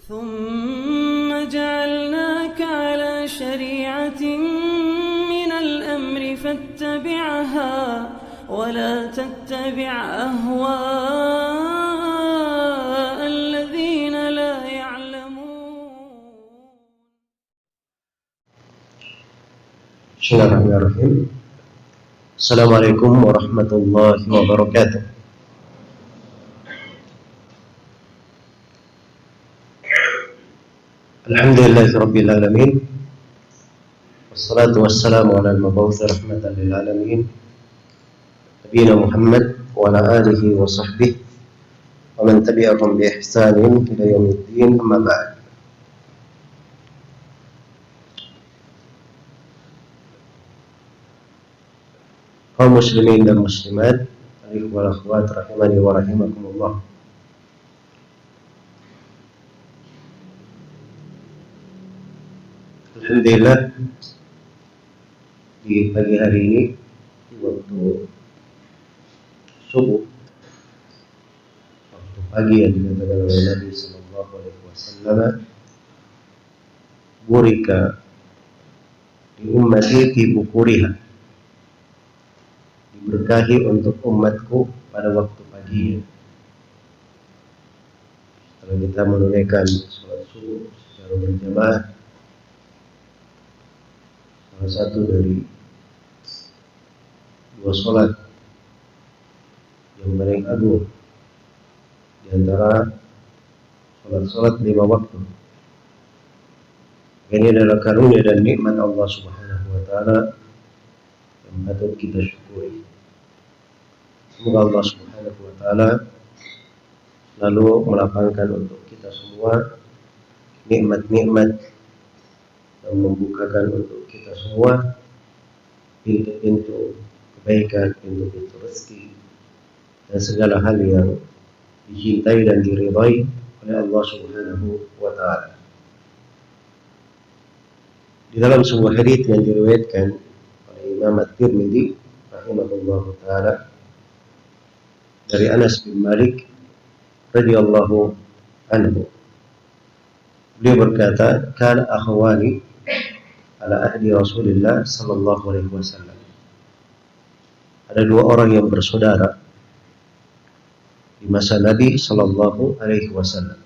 ثم جعلناك على شريعة من الأمر فاتبعها ولا تتبع أهواء الذين لا يعلمون. Bismillahirrahmanirrahim. Assalamualaikum warahmatullahi wabarakatuh. Alhamdulillahirabbil alamin. Wassalatu wassalamu ala al-mab'uts rahmatan lil alamin. Nabiyina Muhammad wa ala alihi wa sahbihi wa man tabi'ahum bi ihsanin ila yaumiddin, amma ba'd. Kaum muslimin dan muslimat, ikhwan wal akhwat rahimani wa rahimakumullah. Alhamdulillah, di pagi hari ini waktu subuh, waktu pagi yang dikatakan oleh Nabi sallallahu alaihi wasallam, burika di ummati fi bukuriha, diberkahi untuk umatku pada waktu pagi. Setelah kita menunaikan sholat subuh secara berjamaah, salah satu dari dua sholat yang paling agung di antara sholat-sholat 5 waktu. Ini adalah karunia dan nikmat Allah Subhanahu wa taala yang patut kita syukuri. Semoga Allah Subhanahu wa taala selalu melapangkan untuk kita semua nikmat-nikmat dan membukakan untuk kita semua pintu-pintu kebaikan, pintu-pintu rezeki dan segala hal yang dicintai dan diridhai oleh Allah Subhanahu wa taala. Di dalam sebuah hadits yang diriwayatkan oleh Imam At-Tirmidzi rahimahullahu taala dari Anas bin Malik radhiyallahu anhu, beliau berkata, "Kana akhwani ala ahdi Rasulillah sallallahu alaihi wasallam." Ada dua orang yang bersaudara di masa Nabi sallallahu alaihi wasallam.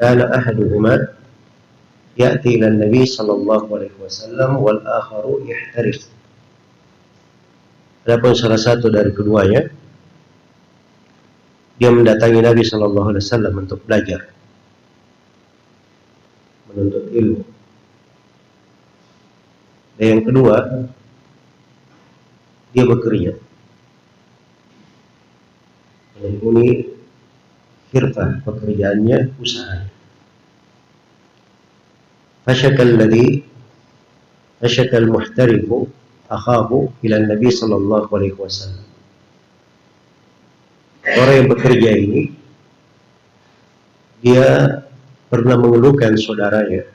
Kana ahaduhuma ya'ti ila Nabi sallallahu alaihi wasallam wal akharu yahtarif. Adapun salah satu dari keduanya, dia mendatangi Nabi sallallahu alaihi wasallam untuk belajar, menuntut ilmu. Dan yang kedua, dia bekerja, menekuni hirfah, pekerjaannya, usaha. Fashakal muhtarifu akhahu ila Nabi sallallahu alaihi wasallam. Orang yang bekerja ini, dia pernah mengeluhkan saudaranya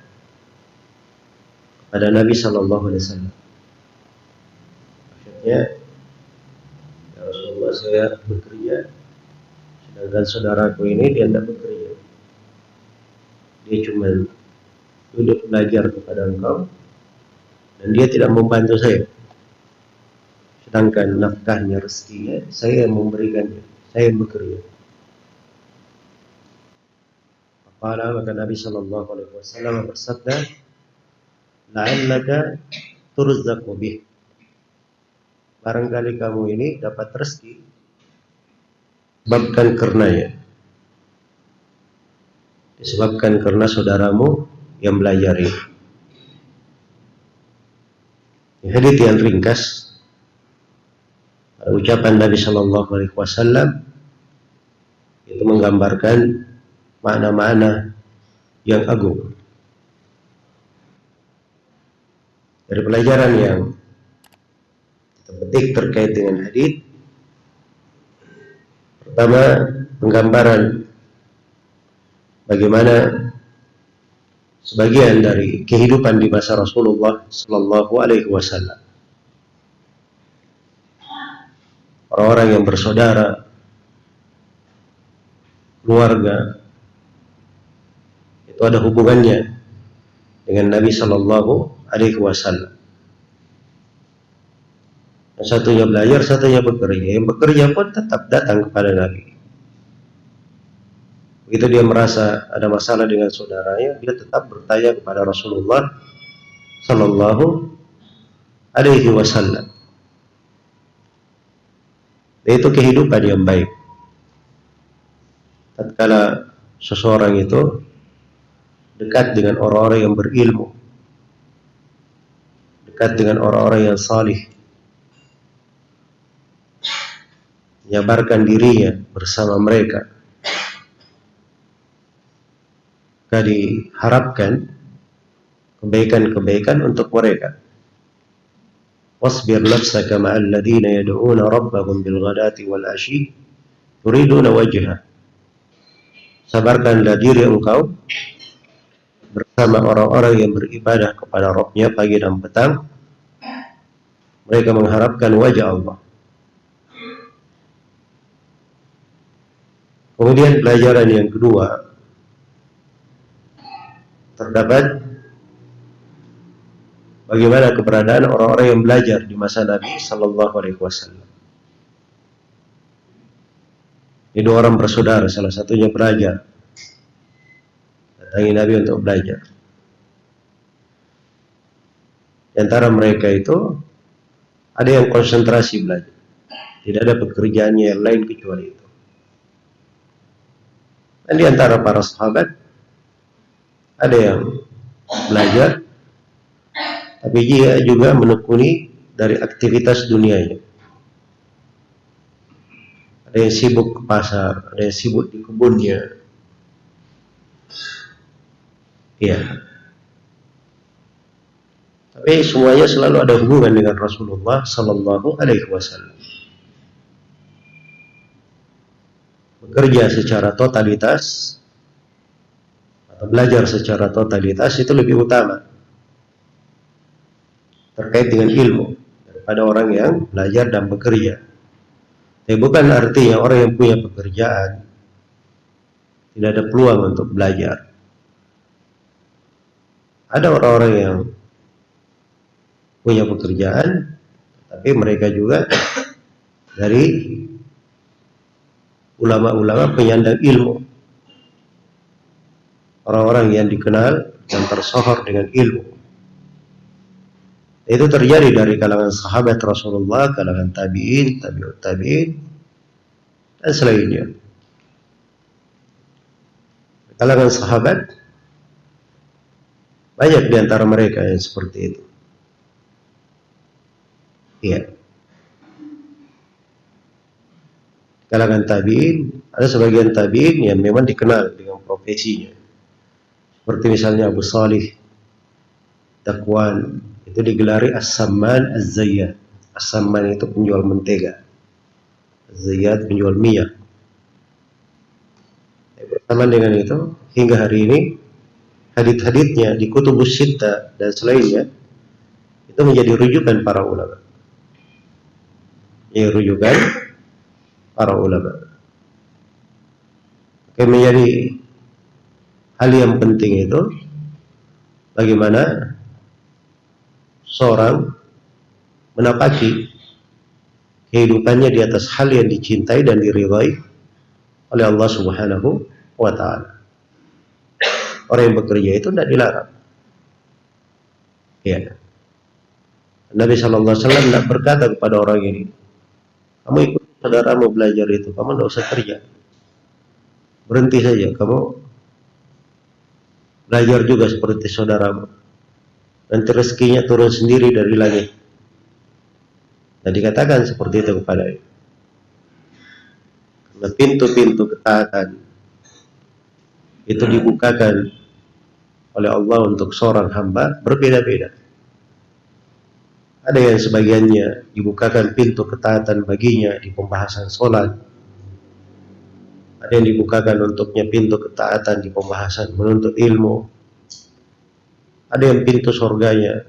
kepada Nabi sallallahu alaihi wasallam. Maksudnya, ya Rasulullah, saya bekerja, sedangkan saudaraku ini dia tidak bekerja. Dia cuma duduk belajar kepada engkau dan dia tidak membantu saya. Sedangkan nafkahnya, rezekinya, saya yang memberikannya, saya yang bekerja. Maka Nabi sallallahu alaihi wasallam bersabda, "La'allaka turzaqu bih." Barangkali kamu ini dapat rezeki disebabkan karena saudaramu yang belajar ini. Hadits yang ringkas, ucapan Nabi sallallahu alaihi wasallam itu menggambarkan makna-makna yang agung. Dari pelajaran yang kita petik terkait dengan hadits, pertama, penggambaran bagaimana sebagian dari kehidupan di masa Rasulullah sallallahu alaihi wasallam. Orang-orang yang bersaudara, keluarga, itu ada hubungannya dengan Nabi Shallallahu Alaihi Wasallam. Yang satunya belajar, satunya bekerja. Yang bekerja pun tetap datang kepada Nabi. Begitu dia merasa ada masalah dengan saudaranya, dia tetap bertanya kepada Rasulullah Shallallahu Alaihi Wasallam. Itu kehidupan yang baik. Tatkala seseorang itu dekat dengan orang-orang yang berilmu, dekat dengan orang-orang yang salih, menyabarkan dirinya bersama mereka, maka diharapkan kebaikan-kebaikan untuk mereka. Wasbir nafsaka ma'al ladzina yad'una rabbahum bil ghadati wal ashi yuriduna wajha. Sabarkanlah diri engkau bersama orang-orang yang beribadah kepada Rabb-nya pagi dan petang. Mereka mengharapkan wajah Allah. Kemudian pelajaran yang kedua, terdapat bagaimana keberadaan orang-orang yang belajar di masa Nabi Sallallahu Alaihi Wasallam. Ini dua orang bersaudara, salah satunya belajar, datangi Nabi untuk belajar. Di antara mereka itu ada yang konsentrasi belajar, tidak ada pekerjaannya yang lain kecuali itu. Dan di antara para sahabat ada yang belajar, tapi dia juga menekuni dari aktivitas dunianya. Ada yang sibuk ke pasar, ada yang sibuk di kebunnya. Ya. Tapi semuanya selalu ada hubungan dengan Rasulullah Sallallahu Alaihi Wasallam. Bekerja secara totalitas atau belajar secara totalitas itu lebih utama terkait dengan ilmu daripada orang yang belajar dan bekerja. Tapi bukan artinya orang yang punya pekerjaan tidak ada peluang untuk belajar. Ada orang-orang yang punya pekerjaan, tapi mereka juga dari ulama-ulama penyandang ilmu, orang-orang yang dikenal dan tersohor dengan ilmu. Itu terjadi dari kalangan sahabat Rasulullah, kalangan tabi'in, tabi'ut tabi'in, dan selainnya. Kalangan sahabat banyak di antara mereka yang seperti itu. Iya. Kalangan tabi'in, ada sebagian tabi'in yang memang dikenal dengan profesinya. Seperti misalnya Abu Salih Dakwan, itu digelari As-Samman Az-Zayyad. As-Samman itu penjual mentega, Az-Zayyad penjual minyak. Bersamaan dengan itu, hingga hari ini hadits-haditsnya di Kutubus Sittah dan selainnya itu menjadi rujukan para ulama. Ya, rujukan para ulama. Oke, menjadi hal yang penting itu bagaimana seorang menapaki kehidupannya di atas hal yang dicintai dan diridhai oleh Allah Subhanahu wa Ta'ala. Orang yang bekerja itu tidak dilarang. Ya. Nabi Sallallahu Alaihi Wasallam tidak berkata kepada orang ini, kamu ikut saudaramu belajar itu, kamu tidak usah kerja, berhenti saja, kamu belajar juga seperti saudaramu, nanti rezekinya turun sendiri dari langit. Dan dikatakan seperti itu kepada dia. Karena pintu-pintu ketaatan itu dibukakan oleh Allah untuk seorang hamba berbeda-beda. Ada yang sebagiannya dibukakan pintu ketaatan baginya di pembahasan sholat. Ada yang dibukakan untuknya pintu ketaatan di pembahasan menuntut ilmu. Ada yang pintu surganya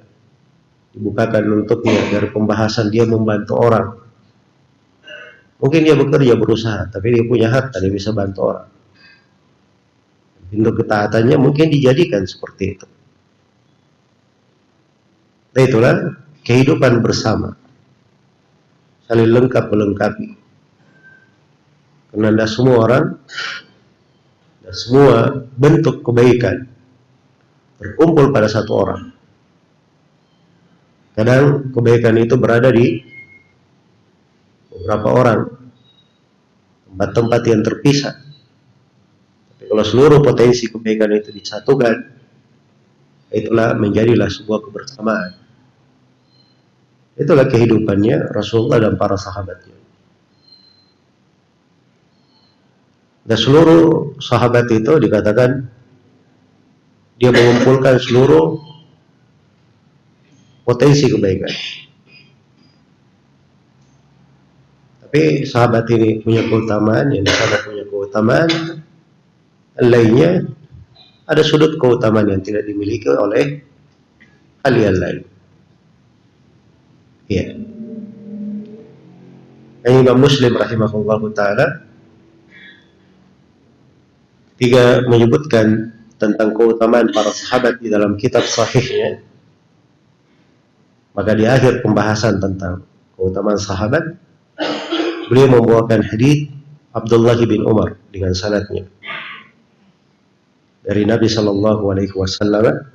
dibukakan untuknya dari pembahasan dia membantu orang. Mungkin dia bekerja berusaha, tapi dia punya harta, dia bisa bantu orang. Bentuk ketaatannya mungkin dijadikan seperti itu. Nah, itulah kehidupan bersama, saling lengkap melengkapi. Karena tidak semua orang dan semua bentuk kebaikan berkumpul pada satu orang. Kadang kebaikan itu berada di beberapa orang, tempat-tempat yang terpisah. Tapi kalau seluruh potensi kebaikan itu disatukan, itulah menjadilah sebuah kebersamaan. Itulah kehidupannya Rasulullah dan para sahabatnya. Dan seluruh sahabat itu dikatakan dia mengumpulkan seluruh potensi kebaikan. Tapi sahabat ini punya keutamaan, yang di sana punya keutamaan, lainnya ada sudut keutamaan yang tidak dimiliki oleh kalian lain. Ya. Imam Muslim rahimahullah taala ketika menyebutkan tentang keutamaan para sahabat di dalam kitab sahihnya, maka di akhir pembahasan tentang keutamaan sahabat, beliau membawakan hadits Abdullah bin Umar dengan sanadnya dari Nabi sallallahu alaihi wasallam.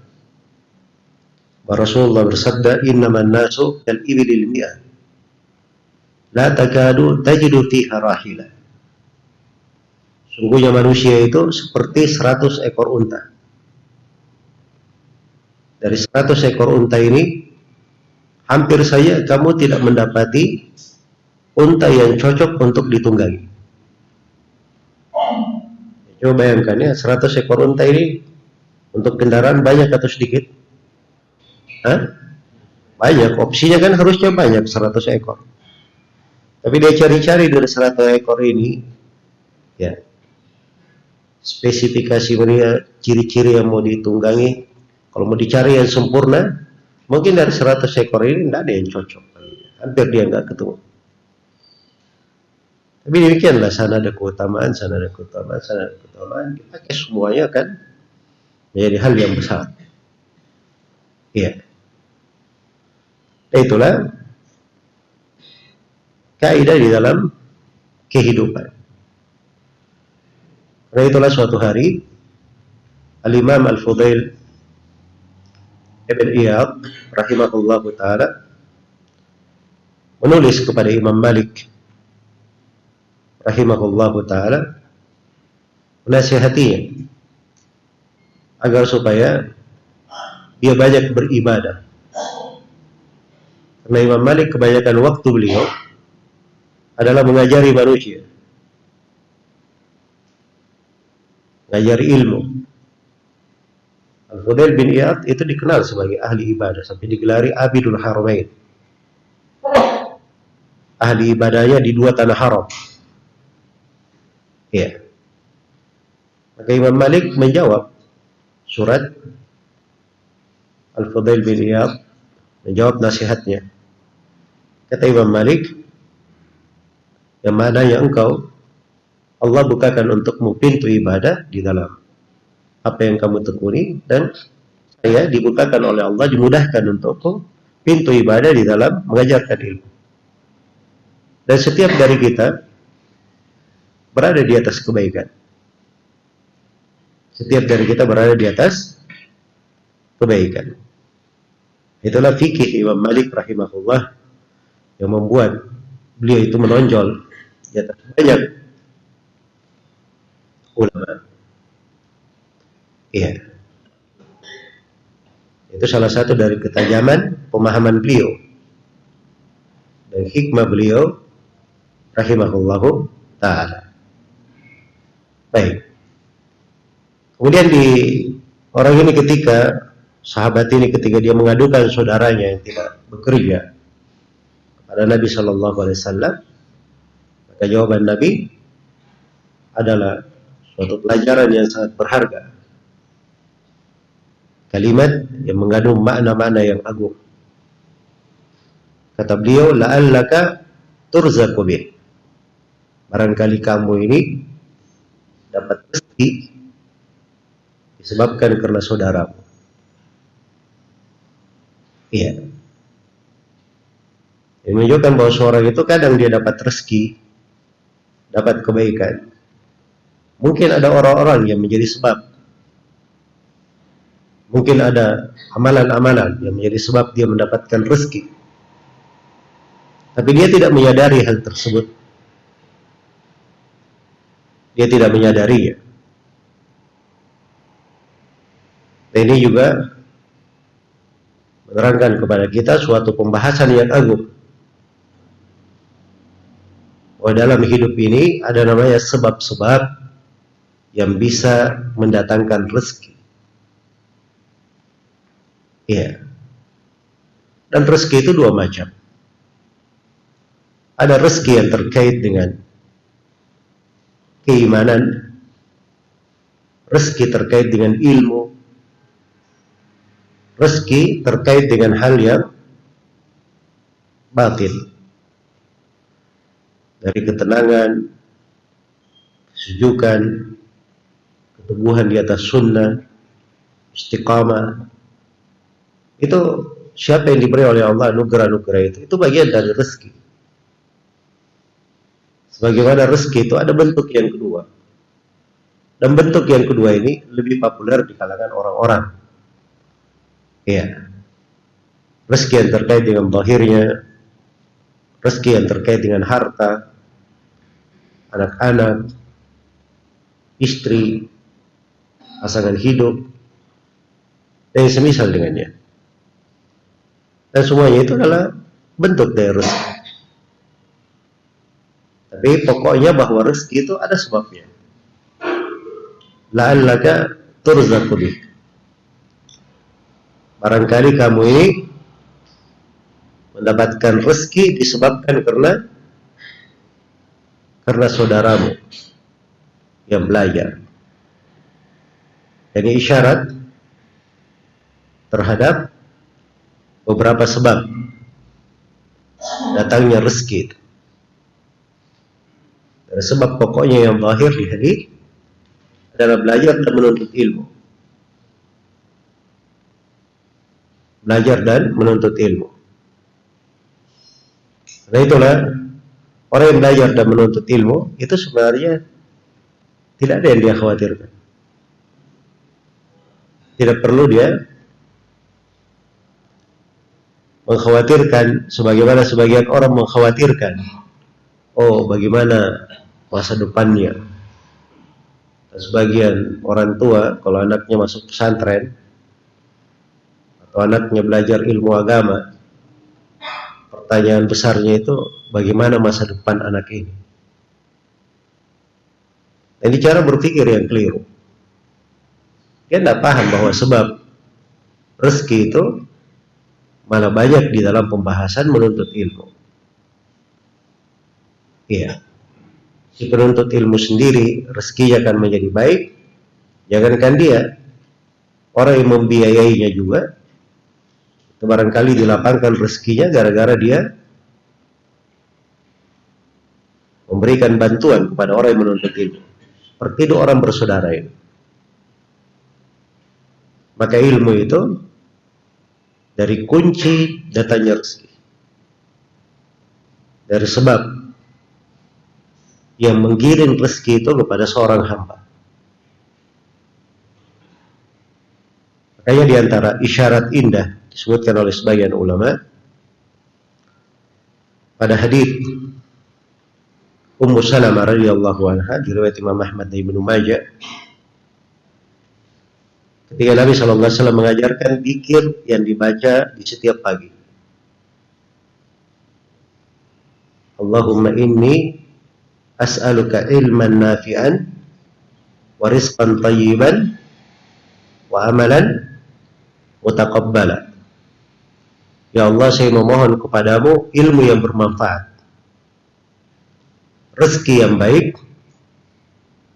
Rasulullah bersabda, "Innaman nasu kal ibilil mi'ah, la takadu tajidu fiha rahila." Sungguhnya manusia itu seperti 100 ekor unta. Dari 100 ekor unta ini, hampir saja kamu tidak mendapati unta yang cocok untuk ditunggangi. Coba bayangkan ya, 100 ekor unta ini untuk kendaraan banyak atau sedikit? Banyak, opsinya kan harusnya banyak, 100 ekor. Tapi dia cari-cari dari 100 ekor ini, ya, spesifikasi dia, ciri-ciri yang mau ditunggangi. Kalau mau dicari yang sempurna, mungkin dari 100 ekor ini tidak ada yang cocok. Hampir dia nggak ketemu. Tapi demikianlah, sana ada keutamaan, sana ada keutamaan, sana ada keutamaan. Dipakai semuanya kan menjadi hal yang besar. Iya. Itulah kaidah di dalam kehidupan. Karena itulah suatu hari Al-Imam Al-Fudail Ibn Iyad rahimahullahu ta'ala menulis kepada Imam Malik rahimahullahu ta'ala, menasihatinya agar supaya dia banyak beribadah. Karena Imam Malik kebanyakan waktu beliau adalah mengajari manusia, mengajari ilmu. Al-Fudail bin Iyad itu dikenal sebagai ahli ibadah, sampai digelari Abidul Haramain, ahli ibadahnya di dua tanah haram. Ya. Maka Imam Malik menjawab surat Al-Fudail bin Iyad, menjawab nasihatnya. Kata Imam Malik, yang mananya engkau, Allah bukakan untukmu pintu ibadah di dalam apa yang kamu tekuni, dan saya dibukakan oleh Allah, dimudahkan untukku pintu ibadah di dalam mengajarkan ilmu. Dan setiap dari kita berada di atas kebaikan. Setiap dari kita berada di atas kebaikan. Itulah fikih Imam Malik rahimahullah yang membuat beliau itu menonjol di atas banyak ulama. Iya. Itu salah satu dari ketajaman pemahaman beliau dan hikmah beliau rahimahullahu ta'ala. Baik. Kemudian orang ini ketika sahabat ini ketika dia mengadukan saudaranya yang tidak bekerja kepada Nabi Shallallahu Alaihi Wasallam, maka jawaban Nabi adalah suatu pelajaran yang sangat berharga, kalimat yang mengandung makna-makna yang agung. Kata beliau, la'allaka turzaqu bih, barangkali kamu ini dapat rezeki disebabkan karena saudaramu. Iya. Ini menunjukkan bahwa seorang itu kadang dia dapat rezeki, dapat kebaikan. Mungkin ada orang-orang yang menjadi sebab. Mungkin ada amalan-amalan yang menjadi sebab dia mendapatkan rezeki. Tapi dia tidak menyadari hal tersebut. Dia tidak menyadarinya. Dan ini juga menerangkan kepada kita suatu pembahasan yang agung. Bahwa dalam hidup ini ada namanya sebab-sebab yang bisa mendatangkan rezeki. Iya. Dan rezeki itu dua macam. Ada rezeki yang terkait dengan keimanan, rezeki terkait dengan ilmu, rezeki terkait dengan hal yang batin, dari ketenangan, kesejukan, keteguhan di atas sunnah, istiqamah. Itu siapa yang diberi oleh Allah anugerah-anugerah itu bagian dari rezeki. Sebagaimana rezeki itu ada bentuk yang kedua. Dan bentuk yang kedua ini lebih populer di kalangan orang-orang. Iya. Rezeki yang terkait dengan zahirnya, rezeki yang terkait dengan harta, anak-anak, istri, pasangan hidup, dan semisal dengannya. Dan semuanya itu adalah bentuk dari rezeki. Tapi pokoknya bahwa rezeki itu ada sebabnya. La'allaka turzaqu bih. Barangkali kamu ini mendapatkan rezeki disebabkan karena saudaramu yang belajar. Ini isyarat terhadap beberapa sebab datangnya rezeki. Dari sebab pokoknya yang zahir di hadis adalah belajar dan menuntut ilmu. Belajar dan menuntut ilmu. Karena itulah orang yang belajar dan menuntut ilmu itu sebenarnya tidak ada yang dia khawatirkan. Tidak perlu dia mengkhawatirkan sebagaimana sebagian orang mengkhawatirkan. Oh, bagaimana masa depannya? Sebagian orang tua kalau anaknya masuk pesantren atau anaknya belajar ilmu agama, pertanyaan besarnya itu bagaimana masa depan anak ini? Ini cara berpikir yang keliru. Dia tidak paham bahwa sebab rezeki itu malah banyak di dalam pembahasan menuntut ilmu. Iya. Si penuntut ilmu sendiri rezekinya akan menjadi baik. Jangankan dia, orang yang membiayainya juga itu barangkali dilapangkan rezekinya gara-gara dia memberikan bantuan kepada orang yang menuntut ilmu. Seperti itu orang bersaudara ini. Maka ilmu itu dari kunci datangnya rezeki. Dari sebab yang menggiring rezeki itu kepada seorang hamba. Makanya di antara isyarat indah disebutkan oleh sebagian ulama pada hadis Ummu Salamah radhiyallahu anha diriwayat Imam Ahmad dan Ibnu Majah, ketika Nabi SAW mengajarkan zikir yang dibaca di setiap pagi. Allahumma inni as'aluka ilman nafi'an wa rizqan tayyiban wa amalan mutaqabbala. Ya Allah, saya memohon kepadamu ilmu yang bermanfaat, rezeki yang baik,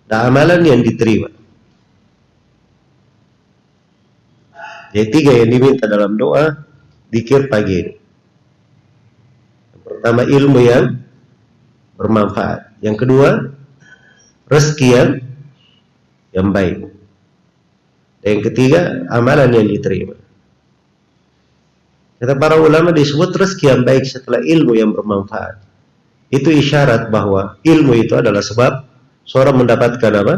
dan amalan yang diterima. Jadi tiga yang diminta dalam doa zikir pagi ini. Yang pertama ilmu yang bermanfaat. Yang kedua rezeki yang baik. Yang ketiga, amalan yang diterima. Kata para ulama, disebut rezeki yang baik setelah ilmu yang bermanfaat. Itu isyarat bahwa ilmu itu adalah sebab seorang mendapatkan apa?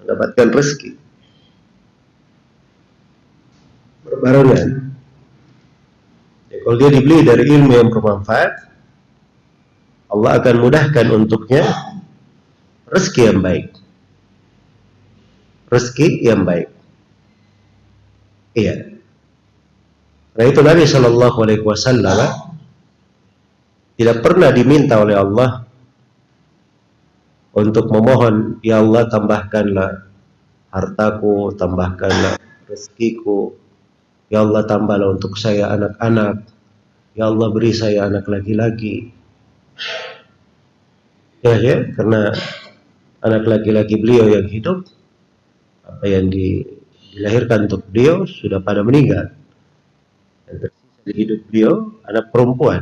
Mendapatkan rezeki. Berbarengan. Ya, kalau dia dibeli dari ilmu yang bermanfaat, Allah akan mudahkan untuknya rezeki yang baik. Rezeki yang baik. Iya. Nah itu Nabi Shallallahu Alaihi Wasallam tidak pernah diminta oleh Allah untuk memohon, ya Allah tambahkanlah hartaku, tambahkanlah rezekiku, ya Allah tambahlah untuk saya anak-anak, ya Allah beri saya anak laki-laki. Ya, karena anak laki-laki beliau yang hidup, apa yang dilahirkan untuk beliau sudah pada meninggal. Yang tersisa di hidup beliau anak perempuan.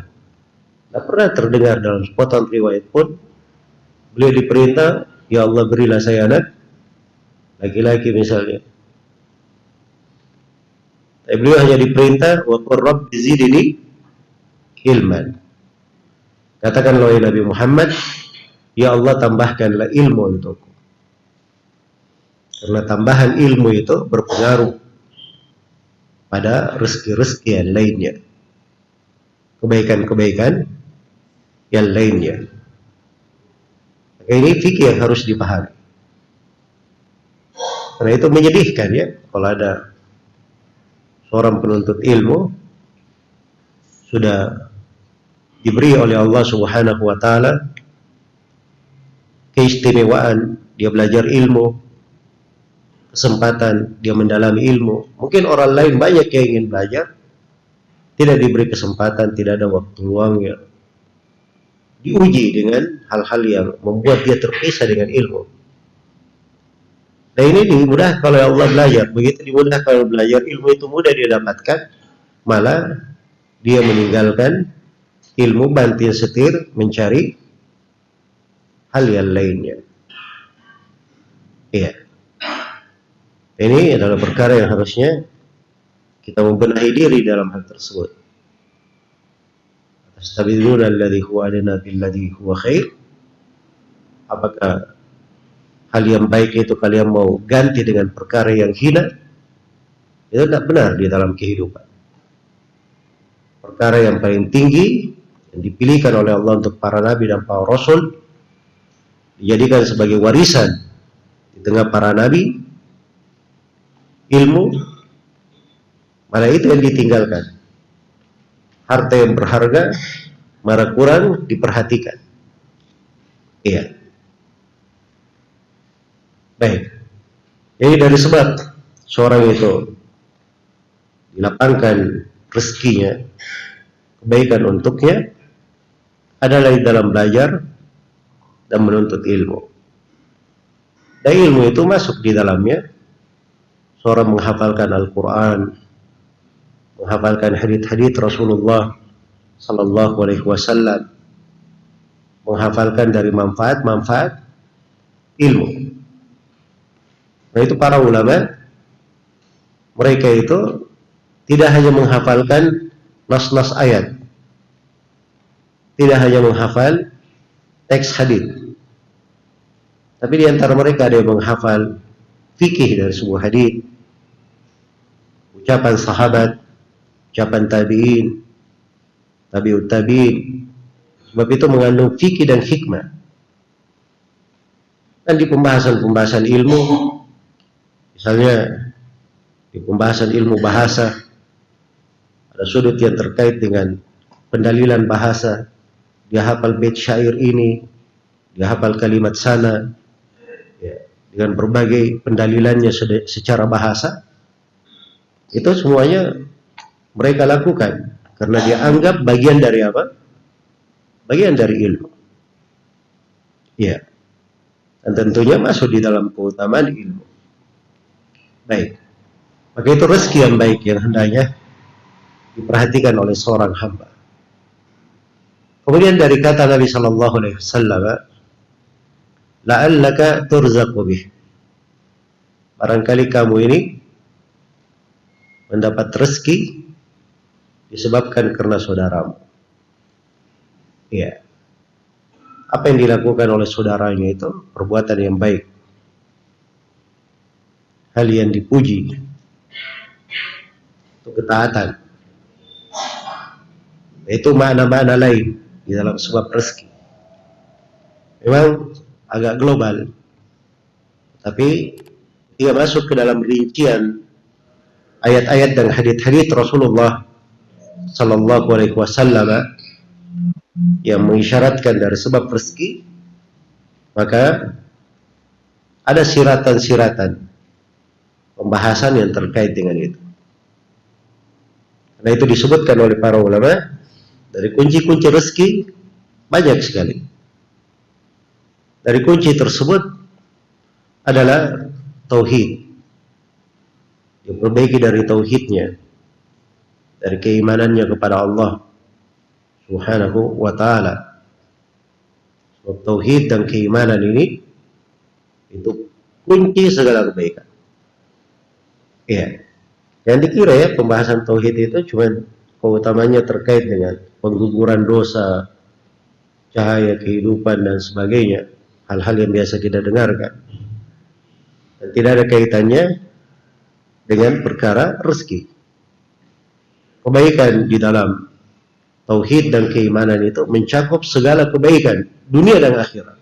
Tidak pernah terdengar dalam sepotong riwayat pun beliau diperintah, ya Allah berilah saya anak laki-laki misalnya. Tapi beliau hanya diperintah, wa qur rabbi zidni ilman. Katakanlah wahai Nabi Muhammad, ya Allah tambahkanlah ilmu untukku. Karena tambahan ilmu itu berpengaruh pada rezeki-rezeki yang lainnya, kebaikan-kebaikan yang lainnya. Maka ini fikih yang harus dipahami. Karena itu menyedihkan ya, kalau ada seorang penuntut ilmu sudah diberi oleh Allah Subhanahu wa taala keistimewaan, dia belajar ilmu, kesempatan dia mendalami ilmu. Mungkin orang lain banyak yang ingin belajar, tidak diberi kesempatan, tidak ada waktu luangnya. Diuji dengan hal-hal yang membuat dia terpisah dengan ilmu. Nah ini dimudahkan oleh Allah belajar. Begitu dimudahkan oleh belajar, ilmu itu mudah dia dapatkan, malah dia meninggalkan ilmu, banting setir mencari hal yang lainnya. Iya. Ini adalah perkara yang harusnya kita membenahi diri dalam hal tersebut. Tastabiduna alladhi huwa adna billadhi huwa khair. Apakah hal yang baik itu kalian mau ganti dengan perkara yang hina? Itu tidak benar di dalam kehidupan. Perkara yang paling tinggi yang dipilihkan oleh Allah untuk para nabi dan para rasul, dijadikan sebagai warisan di tengah para nabi, ilmu, malah itu yang ditinggalkan. Harta yang berharga malah kurang diperhatikan. Iya. Baik. Ini dari sebab seorang itu dilapangkan rezekinya, kebaikan untuknya adalah di dalam belajar dan menuntut ilmu. Dan ilmu itu masuk di dalamnya seorang menghafalkan Al-Quran, menghafalkan hadits-hadits Rasulullah Sallallahu Alaihi Wasallam, menghafalkan dari manfaat-manfaat ilmu. Nah itu para ulama, mereka itu tidak hanya menghafalkan nas-nas ayat, tidak hanya menghafal teks hadits, tapi di antara mereka ada yang menghafal fikih dari sebuah hadits, ucapan sahabat, ucapan tabi'in, tabi'ut tabi'in. Sebab itu mengandung fikih dan hikmah. Dan di pembahasan-pembahasan ilmu, misalnya di pembahasan ilmu bahasa, ada sudut yang terkait dengan pendalilan bahasa. Dia hafal bait syair ini, dia hafal kalimat sana, ya, dengan berbagai pendalilannya secara bahasa. Itu semuanya mereka lakukan karena dia anggap bagian dari apa? Bagian dari ilmu. Ya. Dan tentunya masuk di dalam keutamaan ilmu. Baik. Maka itu rezeki yang baik yang hendaknya diperhatikan oleh seorang hamba. Kemudian dari kata Nabi Sallallahu Alaihi Wasallam, la'allaka turzaqu bih. barangkali kamu ini mendapat rezeki disebabkan karena saudaramu. Ya. Apa yang dilakukan oleh saudaranya itu perbuatan yang baik, hal yang dipuji, itu ketaatan. Itu makna-makna lain di dalam sebab rezeki. Memang agak global, tapi dia masuk ke dalam rincian ayat-ayat dan hadits-hadits Rasulullah Sallallahu Alaihi Wasallam yang mengisyaratkan dari sebab rezeki, maka ada siratan-siratan pembahasan yang terkait dengan itu. Karena itu disebutkan oleh para ulama, dari kunci-kunci rezeki banyak sekali. Dari kunci tersebut adalah tauhid. Diperbaiki dari tauhidnya, dari keimanannya kepada Allah Subhanahu wa ta'ala. Sebab tauhid dan keimanan ini itu kunci segala kebaikan. Ya. Yang dikira ya pembahasan tauhid itu cuma keutamanya terkait dengan pengguguran dosa, cahaya kehidupan dan sebagainya, hal-hal yang biasa kita dengarkan. Dan tidak ada kaitannya dengan perkara rezeki. Kebaikan di dalam tauhid dan keimanan itu mencakup segala kebaikan dunia dan akhirat.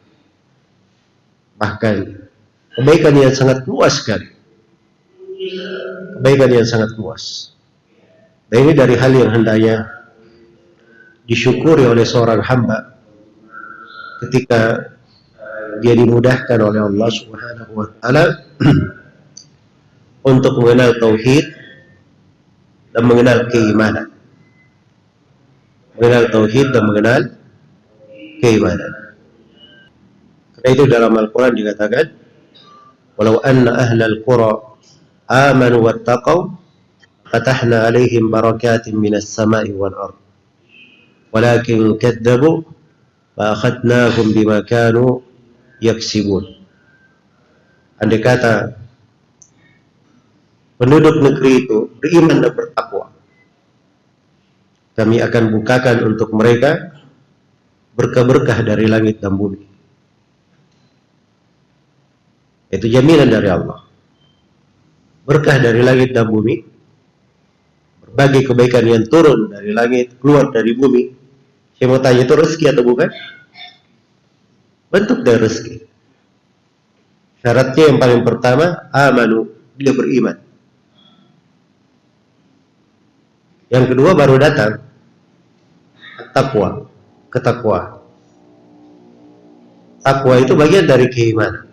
Bahkan kebaikan yang sangat luas sekali. Kebaikan yang sangat luas. Dan ini dari hal yang hendaknya disyukuri oleh seorang hamba ketika dia dimudahkan oleh Allah Subhanahu wa ta'ala untuk mengenal tauhid dan mengenal keimanan. Mengenal tauhid dan mengenal keimanan. Karena itu dalam Al-Quran dikatakan, walau anna ahlal qura amanu wattaqaw fatahna alaihim barakatin minas sama'i wal ard walakin kadzabu fa akhadnahum bima kanu yaksibun. Andai kata penduduk negeri itu beriman dan bertakwa, kami akan bukakan untuk mereka berkah-berkah dari langit dan bumi. Itu jaminan dari Allah. Berkah dari langit dan bumi, berbagai kebaikan yang turun dari langit, keluar dari bumi. Saya mau tanya, itu rezeki atau bukan? Bentuk dari rezeki. Syaratnya yang paling pertama, amanu, dia beriman. Yang kedua baru datang takwa, ketakwaan. Takwa itu bagian dari keimanan.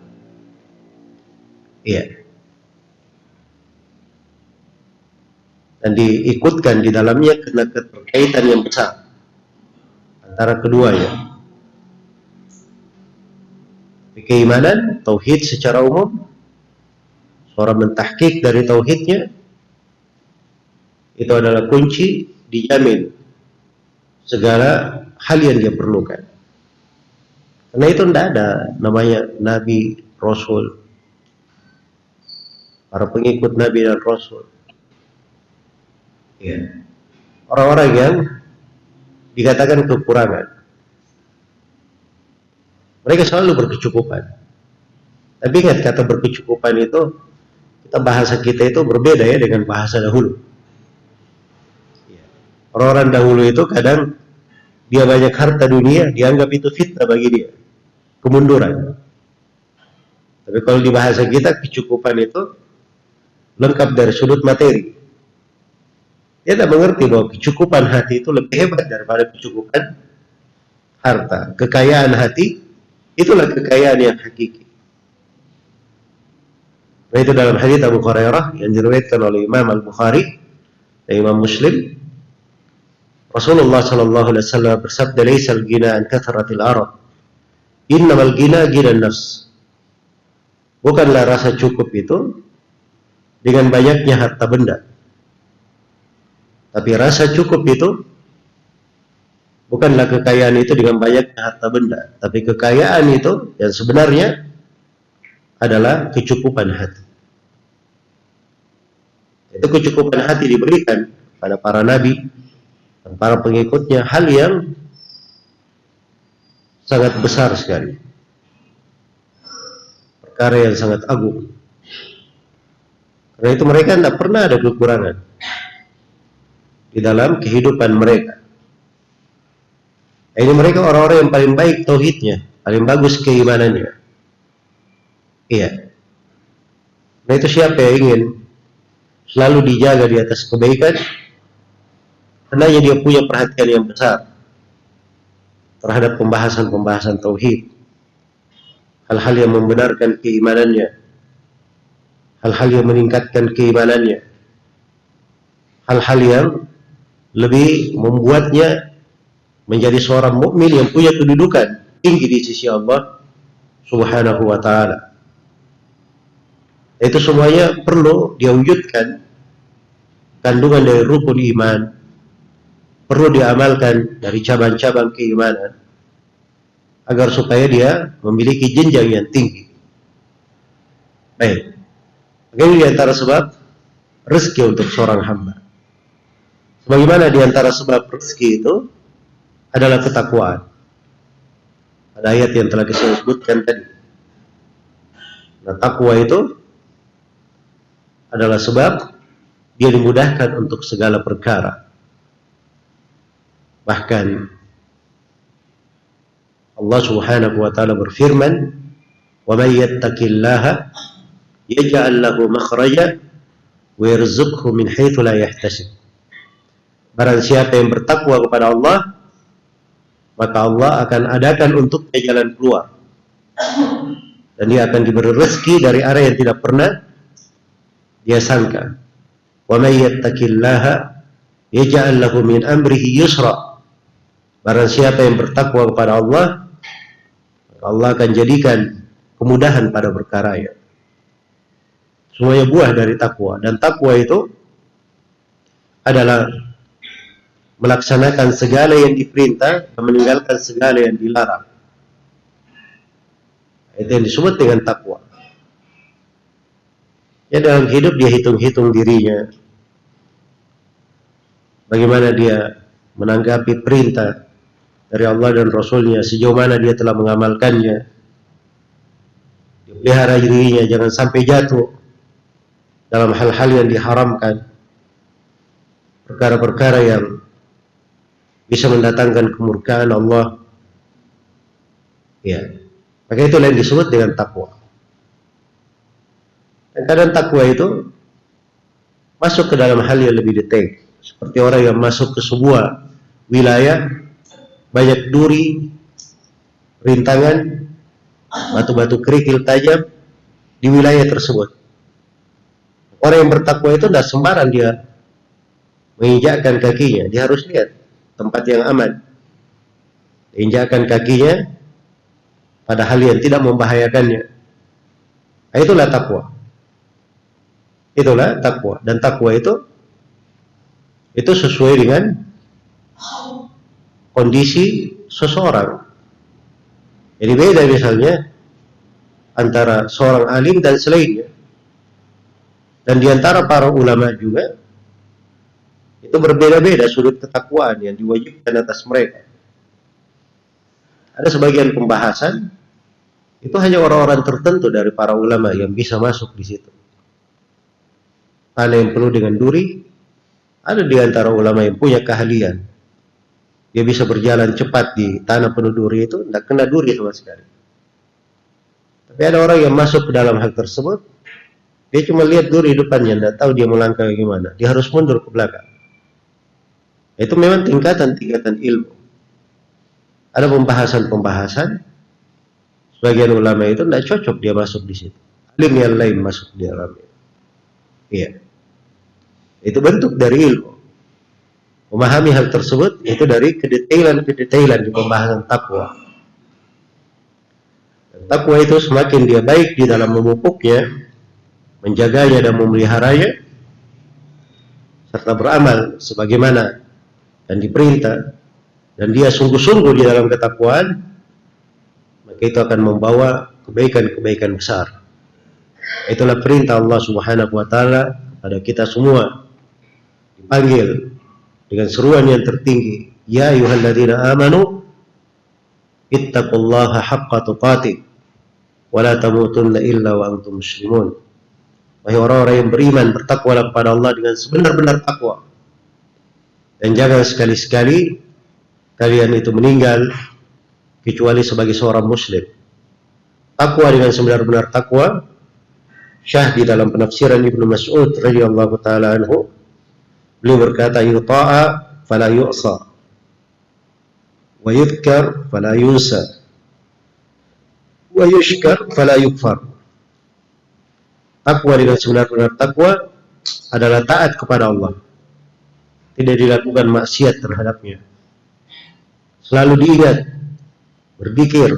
Iya. Dan diikutkan di dalamnya karena keterkaitan yang besar antara keduanya. Keimanan, tauhid secara umum, seorang mentahqiq dari tauhidnya, itu adalah kunci dijamin segala hal yang dia perlukan. Karena itu tidak ada namanya Nabi, Rasul, para pengikut Nabi dan Rasul. Ya. Orang-orang yang dikatakan kekurangan, mereka selalu berkecukupan. Tapi ingat, kata berkecukupan itu, bahasa kita itu berbeda ya dengan bahasa dahulu. Orang-orang dahulu itu kadang dia banyak harta dunia, dianggap itu fitnah bagi dia, kemunduran. Tapi kalau di bahasa kita, kecukupan itu lengkap dari sudut materi. Dia tak mengerti bahwa kecukupan hati itu lebih hebat daripada kecukupan harta. Kekayaan hati, itulah kekayaan yang hakiki. Nah, itu dalam hadits Abu Hurairah yang diriwayatkan oleh Imam Al-Bukhari dan Imam Muslim, Rasulullah sallallahu alaihi wasallam bersabda, "Laisal ghina an kathratil arad, innamal ghina ghina nafs." Bukanlah rasa cukup itu dengan banyaknya harta benda. Tapi rasa cukup itu bukanlah kekayaan itu dengan banyaknya harta benda, tapi kekayaan itu yang sebenarnya adalah kecukupan hati. Itu kecukupan hati diberikan pada para nabi dan para pengikutnya, hal yang sangat besar sekali, perkara yang sangat agung. Karena itu mereka tidak pernah ada kekurangan di dalam kehidupan mereka. Ini mereka orang-orang yang paling baik tauhidnya, paling bagus keimanannya. Iya. Nah itu siapa yang ingin selalu dijaga di atas kebaikan, hendaknya dia punya perhatian yang besar terhadap pembahasan-pembahasan tauhid, hal-hal yang membenarkan keimanannya, hal-hal yang meningkatkan keimanannya, hal-hal yang lebih membuatnya menjadi seorang mukmin yang punya kedudukan tinggi di sisi Allah Subhanahu wa ta'ala. Itu semuanya perlu dia wujudkan kandungan dari rukun iman, perlu diamalkan dari cabang-cabang keimanan agar supaya dia memiliki jenjang yang tinggi. Baik, ini diantara sebab rezeki untuk seorang hamba. Sebagaimana diantara sebab rezeki itu adalah ketakwaan. Ada ayat yang telah saya sebutkan tadi. Nah, takwa itu adalah sebab dia dimudahkan untuk segala perkara. Bahkan Allah Subhanahu wa ta'ala berfirman, "Wa may yattaqillaha yaj'al lahu makhraja wa yarzuqhu min haitsu la yahtasib." Barang siapa yang bertakwa kepada Allah, maka Allah akan adakan untuknya jalan keluar, dan dia akan diberi rezeki dari arah yang tidak pernah dia sangka. Wa may yattaqillaha yaj'al lahu min amrihi yusra. Barang siapa yang bertakwa kepada Allah, maka Allah akan jadikan kemudahan pada perkaranya. Semuanya buah dari takwa, dan takwa itu adalah melaksanakan segala yang diperintah dan meninggalkan segala yang dilarang. Itu yang disebut dengan takwa. Ya, dalam hidup dia hitung-hitung dirinya, bagaimana dia menanggapi perintah dari Allah dan Rasulnya, sejauh mana dia telah mengamalkannya. Dia pelihara dirinya jangan sampai jatuh dalam hal-hal yang diharamkan, perkara-perkara yang bisa mendatangkan kemurkaan Allah. Ya, maka itulah yang disebut dengan takwa. Dan kadang takwa itu masuk ke dalam hal yang lebih detail, seperti orang yang masuk ke sebuah wilayah banyak duri, rintangan, batu-batu kerikil tajam di wilayah tersebut. Orang yang bertakwa itu tidak sembarang dia menginjakkan kakinya, dia harus lihat tempat yang aman, injakan kakinya pada hal yang tidak membahayakannya. Nah, itulah takwa. Itulah takwa. Dan takwa itu sesuai dengan kondisi seseorang. Jadi beda misalnya antara seorang alim dan selainnya. Dan diantara para ulama juga itu berbeda-beda sudut ketakwaan yang diwajibkan atas mereka. Ada sebagian pembahasan itu hanya orang-orang tertentu dari para ulama yang bisa masuk di situ. Ada yang penuh dengan duri, ada di antara ulama yang punya keahlian. Dia bisa berjalan cepat di tanah penuh duri itu, tidak kena duri sama sekali. Tapi ada orang yang masuk ke dalam hal tersebut, dia cuma lihat duri depannya, tidak tahu dia melangkah gimana. Dia harus mundur ke belakang. Itu memang tingkatan-tingkatan ilmu. Ada pembahasan-pembahasan, sebagian ulama itu tidak cocok dia masuk di situ. Alim yang lain masuk di dalamnya. Iya. Itu bentuk dari ilmu. Memahami hal tersebut itu dari kedetailan di pembahasan takwa. Dan takwa itu semakin dia baik di dalam memupuknya, menjaganya dan memeliharanya, serta beramal sebagaimana dan diperintah, dan dia sungguh-sungguh di dalam ketakwaan, maka itu akan membawa kebaikan-kebaikan besar. Itulah perintah Allah Subhanahu wa ta'ala pada kita semua dipanggil dengan seruan yang tertinggi, ya ayyuhalladzina amanu ittaqullaha haqqa tuqatih wa la tamutunna illa wa antum muslimun. Wahai orang-orang yang beriman, bertakwalah kepada Allah dengan sebenar-benar takwa, dan jangan sekali-sekali kalian itu meninggal kecuali sebagai seorang muslim. Takwa dengan sebenar-benar takwa, Syah di dalam penafsiran Ibnu Mas'ud radhiyallahu taala anhu, beliau berkata, yuta'a fala yu'sa wa yudhkar fala yunsa wa yushkar fala yukfar. Takwa dengan sebenar-benar takwa adalah taat kepada Allah, tidak dilakukan maksiat terhadapnya, selalu diingat, berzikir,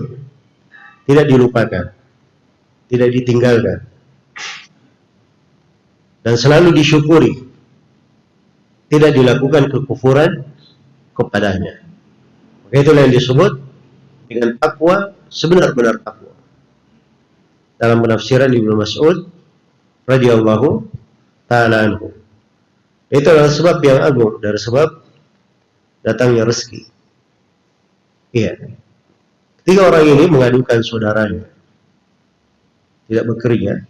tidak dilupakan, tidak ditinggalkan, dan selalu disyukuri, tidak dilakukan kekufuran kepadanya. Maka itulah yang disebut dengan takwa, sebenar-benar takwa. Dalam penafsiran Ibnu Mas'ud radhiyallahu ta'ala anhu, itu adalah sebab yang agung dari sebab datangnya rezeki. Iya. Ketika orang ini mengadukan saudaranya tidak bekerja,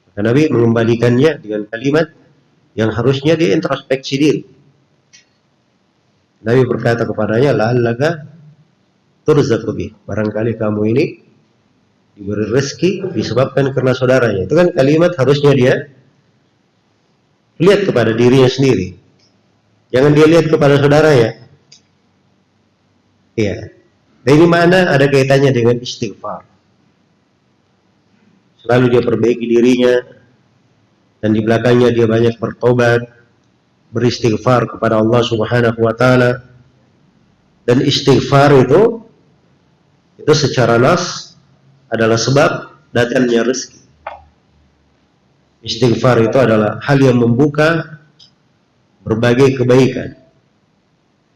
maka Nabi mengembalikannya dengan kalimat yang harusnya dia introspeksi diri. Nabi berkata kepadanya, la'allaka turzaqu bih, barangkali kamu ini diberi rezeki disebabkan karena saudaranya. Itu kan kalimat harusnya dia lihat kepada dirinya sendiri, jangan dia lihat kepada saudaranya. Iya. Dan ini mana ada kaitannya dengan istighfar. Selalu dia perbaiki dirinya, dan di belakangnya dia banyak bertobat, beristighfar kepada Allah Subhanahu wa taala. Dan istighfar itu secara nas adalah sebab datangnya rezeki. Istighfar itu adalah hal yang membuka berbagai kebaikan.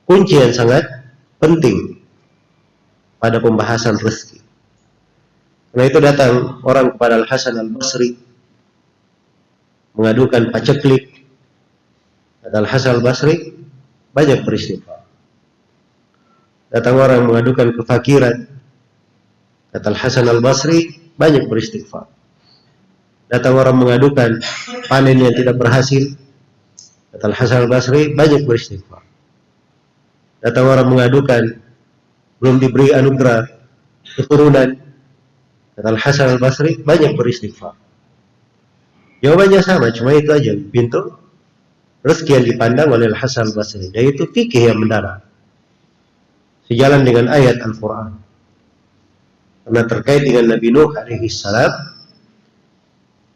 Kunci yang sangat penting pada pembahasan rezeki. Karena itu datang orang kepada Al-Hasan Al-Basri mengadukan paceklik. Kata Al-Hasan Al-Basri, banyak beristighfar. Datang orang mengadukan kefakiran. Kata Al-Hasan Al-Basri, banyak beristighfar. Datang orang mengadukan panen yang tidak berhasil. Kata Al-Hasan Al-Basri, banyak beristighfar. Datang orang mengadukan belum diberi anugerah keturunan. Kata Al-Hasan Al-Basri, banyak beristighfar. Jawabannya sama, cuma itu aja pintu rezeki yang dipandang oleh Al-Hasan Al-Basri, yaitu fikih yang mendalam, sejalan dengan ayat Al-Quran. Karena terkait dengan Nabi Nuh alaihi salam,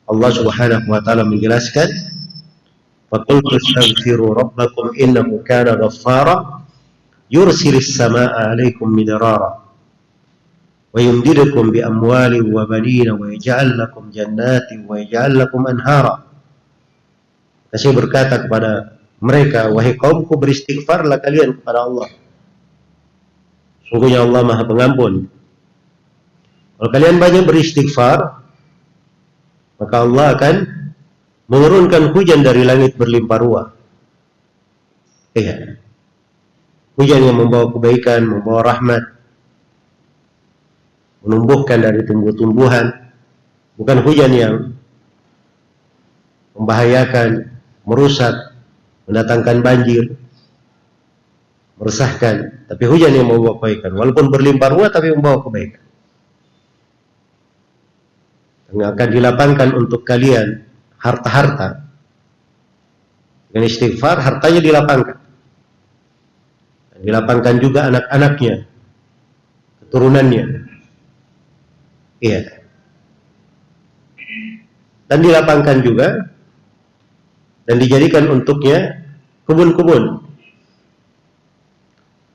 Allah Subhanahu wa taala menjelaskan, فَقُلْ تَسْتَغْفِرُوا رَبَّكُمْ إِنَّهُ كَانَ غَفَّارًا يُرْسِلِ السَّمَاءَ عَلَيْكُمْ مِدْرَارًا وَيُمْدِدْكُمْ بِأَمْوَالٍ وَبَنِينَ وَيَجْعَلْ لَكُمْ جَنَّاتٍ وَيَجْعَلْ لَكُمْ أَنْهَارًا. Saya berkata kepada mereka, wahai kaumku, beristighfarlah kalian kepada Allah. Sungguhnya Allah Maha Pengampun. Kalau kalian banyak beristighfar, maka Allah akan menurunkan hujan dari langit berlimpah ruah. Iya. Hujan yang membawa kebaikan, membawa rahmat, menumbuhkan dari tumbuh-tumbuhan, bukan hujan yang membahayakan, merusak, mendatangkan banjir, meresahkan, tapi hujan yang membawa kebaikan, walaupun berlimpah ruah tapi membawa kebaikan. Yang akan dilapangkan untuk kalian harta-harta. Dengan istighfar hartanya dilapangkan. Dan dilapangkan juga anak-anaknya, keturunannya. Iya. Dan dilapangkan juga dan dijadikan untuknya kebun-kebun.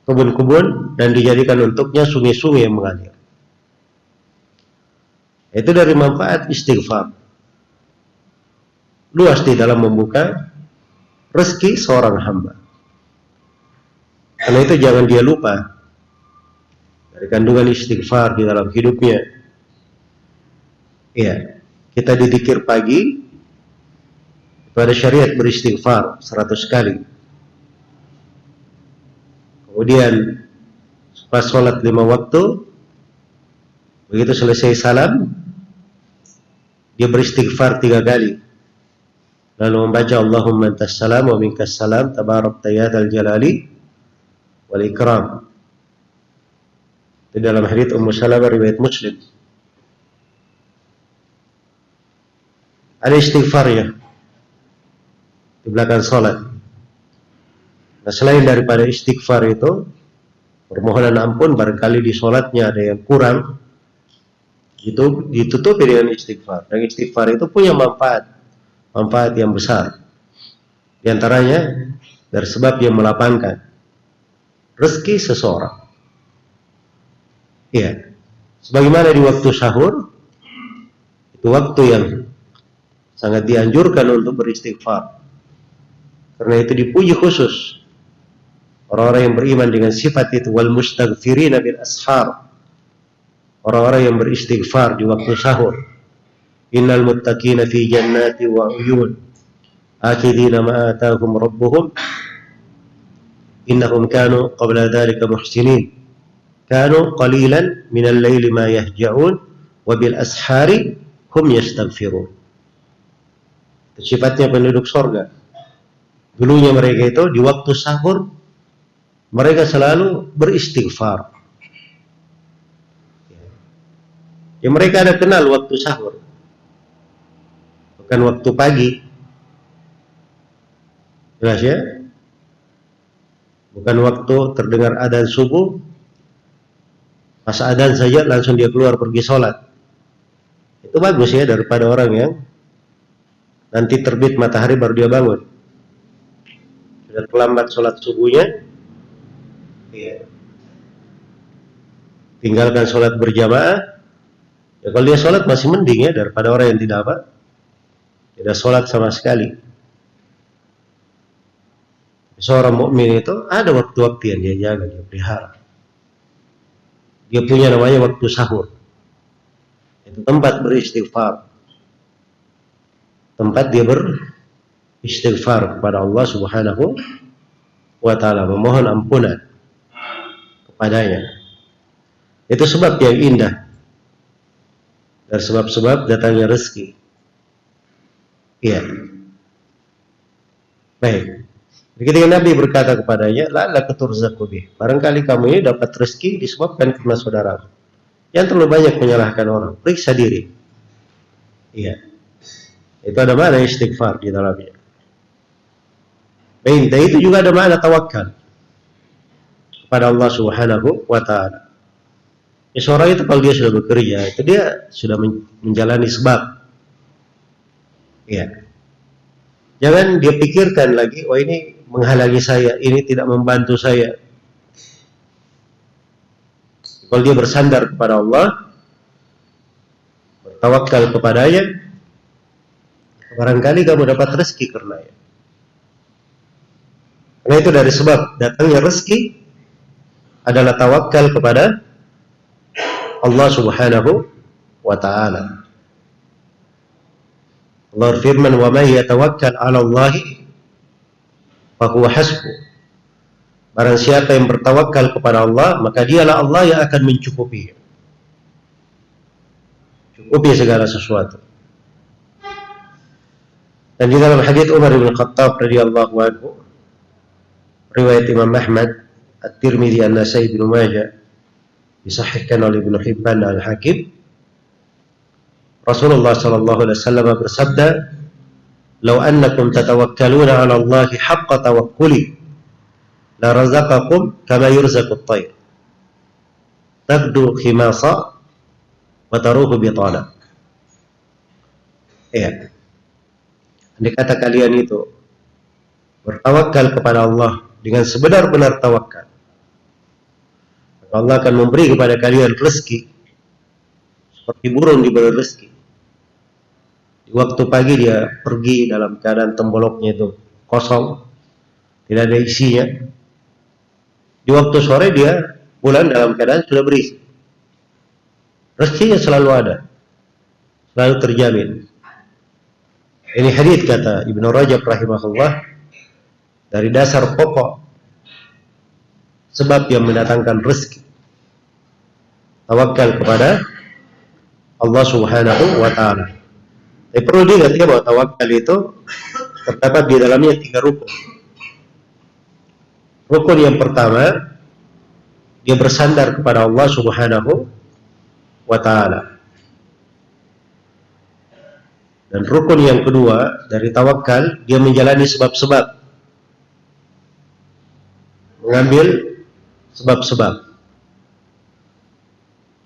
Kebun-kebun dan dijadikan untuknya sungai-sungai yang mengalir. Itu dari manfaat istighfar. Luas di dalam membuka rezeki seorang hamba. Karena itu jangan dia lupa dari kandungan istighfar di dalam hidupnya. Iya, kita dizikir pagi, Pada syariat beristighfar 100 kali. Kemudian pas sholat 5 waktu, begitu selesai salam, dia beristighfar 3 kali. Lalu membaca Allahumma antas salam wa minkas salam tabarakta ya dzal jalali wal ikram. Di dalam hadits Ummu Salamah riwayat Muslim. Ada istighfarnya di belakang sholat. Nah, selain daripada istighfar itu, permohonan ampun barangkali di sholatnya ada yang kurang, itu ditutupi dengan istighfar. Dan istighfar itu punya manfaat yang besar. Di antaranya dari sebab yang melapangkan rezeki seseorang. Iya. Sebagaimana di waktu sahur, itu waktu yang sangat dianjurkan untuk beristighfar. Karena itu dipuji khusus orang-orang yang beriman dengan sifat itu, wal mustaghfirina bil ashar. Orang-orang yang beristighfar di waktu sahur. Innal muttaqina fi jannati wa uyun akhidina ma atahum rabbuhum innahum kanu qabla dhalika muhsinin kanu qalilan minal laili ma yahja'un wa bil ashari hum yastaghfirun. Sifatnya penduduk surga. Dulunya mereka itu di waktu sahur mereka selalu beristighfar. Ya, mereka ada kenal waktu sahur, bukan waktu pagi. Jelas ya? Bukan waktu terdengar adzan subuh, pas adzan saja langsung dia keluar pergi sholat. Itu bagus ya, daripada orang yang nanti terbit matahari baru dia bangun. Sudah terlambat sholat subuhnya, ya, tinggalkan sholat berjamaah. Ya, kalau dia sholat masih mending ya, daripada orang yang tidak sholat sama sekali. Seorang mukmin itu ada waktu-waktu yang dia jaga, dia pelihara. Dia punya namanya waktu sahur. Itu tempat beristighfar. Tempat dia beristighfar kepada Allah Subhanahu wa ta'ala, memohon ampunan kepadanya. Itu sebab yang indah dan sebab-sebab datangnya rezeki. Iya. Baik. Ketika Nabi berkata kepadanya, la'allaka turzaqu bih. Barangkali kamu ini dapat rezeki disebabkan karena saudara. Yang terlalu banyak menyalahkan orang. Periksa diri. Iya. Itu ada makna istighfar di dalamnya. Baik, dan itu juga ada makna tawakal kepada Allah Subhanahu wa ta'ala. Seorang itu kalau dia sudah bekerja, itu dia sudah menjalani sebab. Ya. Jangan dia pikirkan lagi, oh ini menghalangi saya, ini tidak membantu saya. Kalau dia bersandar kepada Allah, bertawakal kepadanya, barangkali kamu dapat rezeki karenanya. Karena itu dari sebab datangnya rezeki adalah tawakal kepada Allah Subhanahu wa ta'ala. Allah firman, wa may yatawakkal 'ala Allahi fa huwa hasbuh. Barang siapa yang bertawakal kepada Allah, maka dialah Allah yang akan mencukupi. Cukupi segala sesuatu. Dan di dalam hadits Umar bin Khattab radhiyallahu anhu, riwayat Imam Ahmad, At-Tirmidzi, An-Nasai, Ibnu Majah, disahihkan oleh Ibnu Hibban dan Al-Hakim, Rasulullah sallallahu alaihi wasallam bersabda, "Law annakum tatawakkaluna 'ala Allahi haqqa tawakkuli, la razaqakum kama yurzaqu at-tayr. Tagdu khimasa wa taruhu bitana." Ya. Andai kata kalian itu bertawakal kepada Allah dengan sebenar-benar tawakal, Allah akan memberi kepada kalian rezeki seperti burung diberi rezeki. Di waktu pagi dia pergi dalam keadaan temboloknya itu kosong, tidak ada isinya. Di waktu sore dia pulang dalam keadaan sudah berisi. Rezekinya selalu ada, selalu terjamin. Ini hadits kata Ibnu Rajab rahimahullah, dari dasar pokok sebab yang mendatangkan rezeki, tawakal kepada Allah Subhanahu wa taala. Perlu diingat ya bahwa tawakal itu terdapat di dalamnya 3 rukun. Rukun yang pertama, dia bersandar kepada Allah Subhanahu wa taala. Dan rukun yang kedua dari tawakal, dia menjalani sebab-sebab, mengambil sebab-sebab.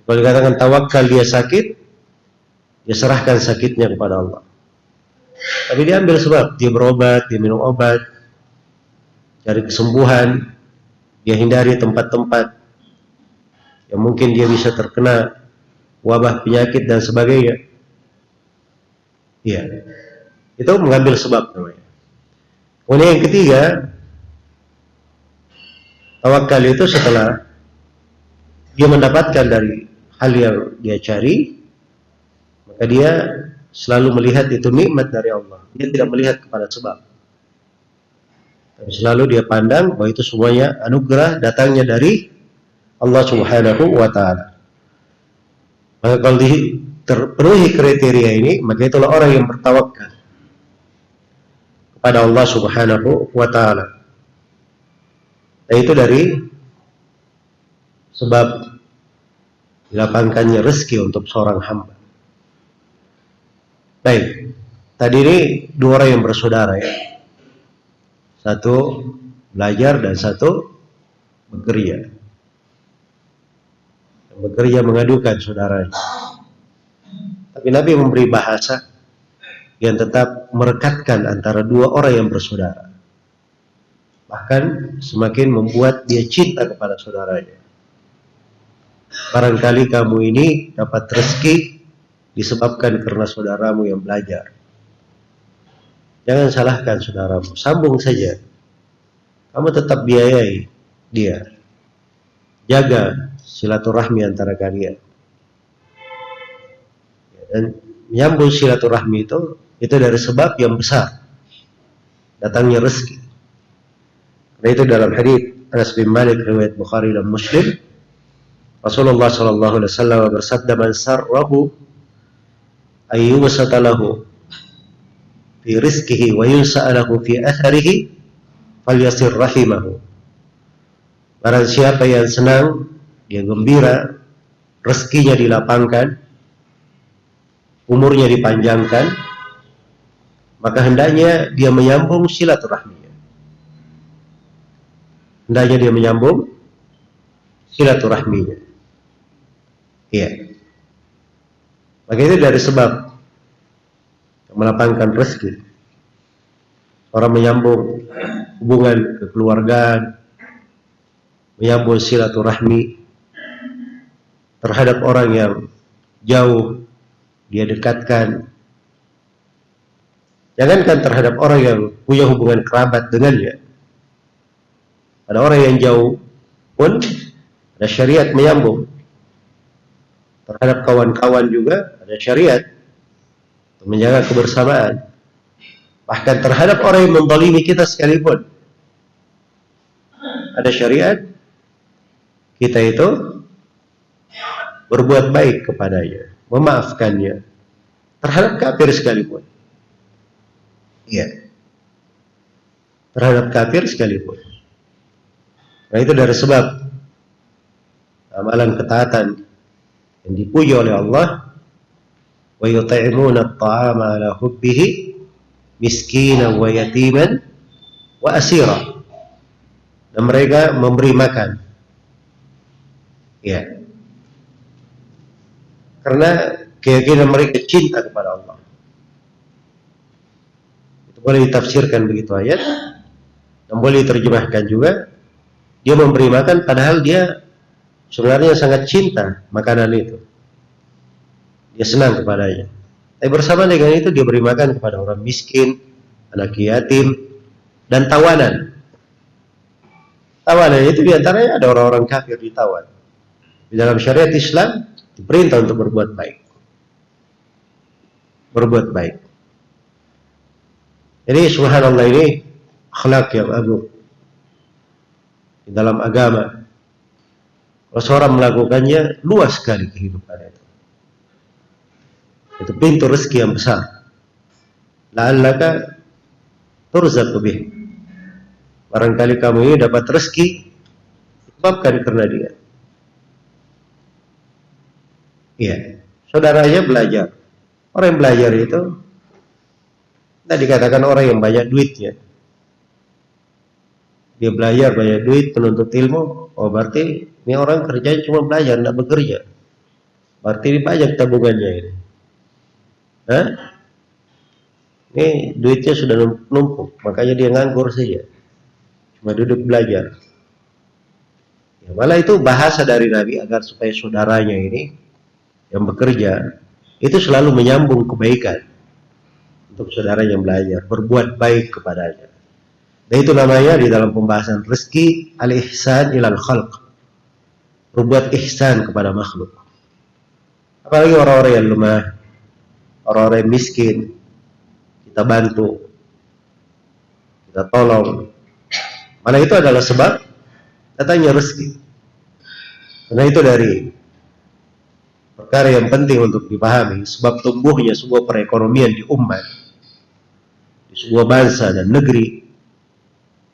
Kalau dikatakan tawakal dia sakit, dia serahkan sakitnya kepada Allah. Tapi dia ambil sebab, dia berobat, dia minum obat, cari kesembuhan, dia hindari tempat-tempat yang mungkin dia bisa terkena wabah penyakit dan sebagainya. Ya, itu mengambil sebab namanya. Kemudian yang ketiga, tawakal itu setelah dia mendapatkan dari hal yang dia cari, maka dia selalu melihat itu nikmat dari Allah. Dia tidak melihat kepada sebab, tapi selalu dia pandang bahwa itu semuanya anugerah datangnya dari Allah Subhanahu wa taala. Maka kalau terpenuhi kriteria ini, maka itulah orang yang bertawakal kepada Allah Subhanahu wa taala. Dan itu dari sebab dilapangkannya rezeki untuk seorang hamba. Baik, tadi ini 2 orang yang bersaudara ya. Satu belajar dan satu bekerja. Yang bekerja mengadukan saudaranya. Tapi Nabi memberi bahasa yang tetap merekatkan antara 2 orang yang bersaudara. Bahkan semakin membuat dia cinta kepada saudaranya. Barangkali kamu ini dapat rezeki disebabkan karena saudaramu yang belajar. Jangan salahkan saudaramu, sambung saja. Kamu tetap biayai dia. Jaga silaturahmi antara kalian. Dan menyambung silaturahmi itu dari sebab yang besar datangnya rezeki. Karena itu dalam hadits Anas bin Malik riwayat Bukhari dan Muslim, Rasulullah sallallahu alaihi wasallam bersabda, "Man sarrahu ayyubsata lahu fi rizqihi wa yunsa'alahu fi atharihi falyasir rahimahu." Barang siapa yang senang, dia gembira, rezekinya dilapangkan, umurnya dipanjangkan, maka hendaknya dia menyambung silaturahminya. Hendaknya dia menyambung silaturahminya. Iya. Maka itu dari sebab yang melapangkan rezeki. Orang menyambung hubungan kekeluargaan, menyambung silaturahmi terhadap orang yang jauh, dia dekatkan. Jangankan terhadap orang yang punya hubungan kerabat dengannya, ada orang yang jauh pun ada syariat menyambung. Terhadap kawan-kawan juga ada syariat untuk menjaga kebersamaan. Bahkan terhadap orang yang menzalimi kita sekalipun ada syariat kita itu berbuat baik kepadanya, memaafkannya terhadap kafir sekalipun. Iya, terhadap kafir sekalipun. Nah itu dari sebab amalan ketaatan yang dipuji oleh Allah, wa yut'imuna at-ta'ama ala hubbihi miskinan wa yatiman wa asira. Dan mereka memberi makan. Ya. Karena keyakinan mereka cinta kepada Allah. Itu boleh ditafsirkan begitu ayat, dan boleh diterjemahkan juga, dia memberi makan padahal dia sebenarnya sangat cinta makanan itu. Dia senang kepadanya. Tapi bersama dengan itu dia beri makan kepada orang miskin, anak yatim, dan tawanan. Tawanan itu diantaranya ada orang-orang kafir ditawan. Di dalam syariat Islam diperintah untuk berbuat baik. Berbuat baik. Jadi subhanallah, ini akhlak yang agung di dalam agama. Kalau seorang melakukannya, luas sekali kehidupan itu. Itu pintu rezeki yang besar. La'allaka turzaqu bih. Barangkali kamu ini dapat rezeki disebabkan karena dia. Iya, saudaranya belajar. Orang yang belajar itu tidak dikatakan orang yang banyak duitnya. Dia belajar banyak duit, penuntut ilmu, oh berarti ini orang kerjanya cuma belajar, tidak bekerja. Berarti ini banyak tabungannya ini. Hah? Ini duitnya sudah numpuk, makanya dia nganggur saja. Cuma duduk belajar. Ya, malah itu bahasa dari Nabi agar supaya saudaranya ini yang bekerja itu selalu menyambung kebaikan untuk saudara yang belajar, berbuat baik kepadanya. Dan itu namanya di dalam pembahasan rezeki al-ihsan ilal khalq, berbuat ihsan kepada makhluk. Apalagi orang-orang yang lemah, orang-orang yang miskin, kita bantu, kita tolong. Mana itu adalah sebab datangnya rezeki. Karena itu dari perkara yang penting untuk dipahami, sebab tumbuhnya sebuah perekonomian di umat, di sebuah bangsa dan negeri.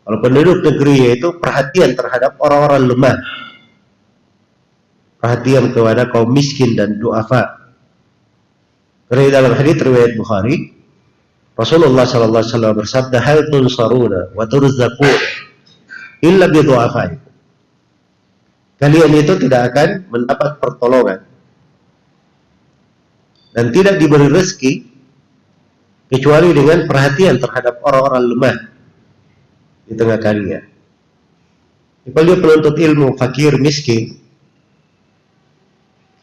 Kalau penduduk negeri itu perhatian terhadap orang-orang lemah, perhatian kepada kaum miskin dan du'afa. Karena dalam hadits riwayat Bukhari, Rasulullah sallallahu alaihi wasallam bersabda, "Hal tunsaruna wa turzaquna illa bi du'afaikum." Kalian itu tidak akan mendapat pertolongan dan tidak diberi rezeki kecuali dengan perhatian terhadap orang-orang lemah di tengah kalian. Kalau dia penuntut ilmu, fakir, miskin,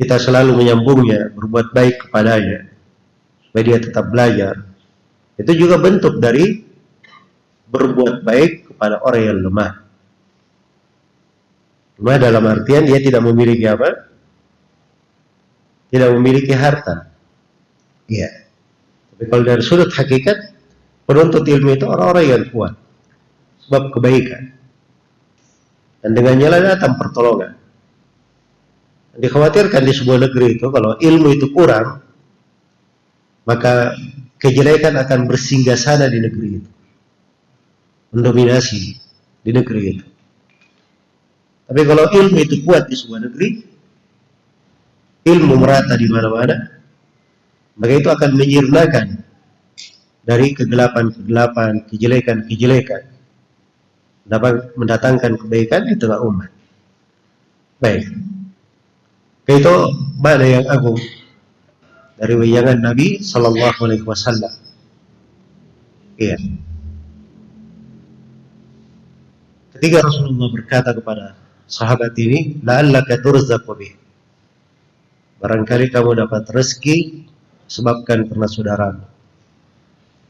kita selalu menyambungnya, berbuat baik kepadanya supaya dia tetap belajar. Itu juga bentuk dari berbuat baik kepada orang yang lemah. Lemah dalam artian dia tidak memiliki apa? Tidak memiliki harta. Iya. Tapi kalau dari sudut hakikat, penuntut ilmu itu orang-orang yang kuat, sebab kebaikan. Dan dengannya lah datang pertolongan. Dikhawatirkan di sebuah negeri itu, kalau ilmu itu kurang, maka kejelekan akan bersinggah sana di negeri itu, mendominasi di negeri itu. Tapi kalau ilmu itu kuat di sebuah negeri, ilmu merata di mana-mana, maka itu akan menyirnakan dari kegelapan-kegelapan, kejelekan-kejelekan, dapat mendatangkan kebaikan di tengah umat. Baik, itu makna yang agung dari wejangan Nabi Sallallahu Alaihi Wasallam. Iya. Ketika Rasulullah berkata kepada sahabat ini, la'allaka turzaqu bih, barangkali kamu dapat rezeki sebabkan karena saudaramu.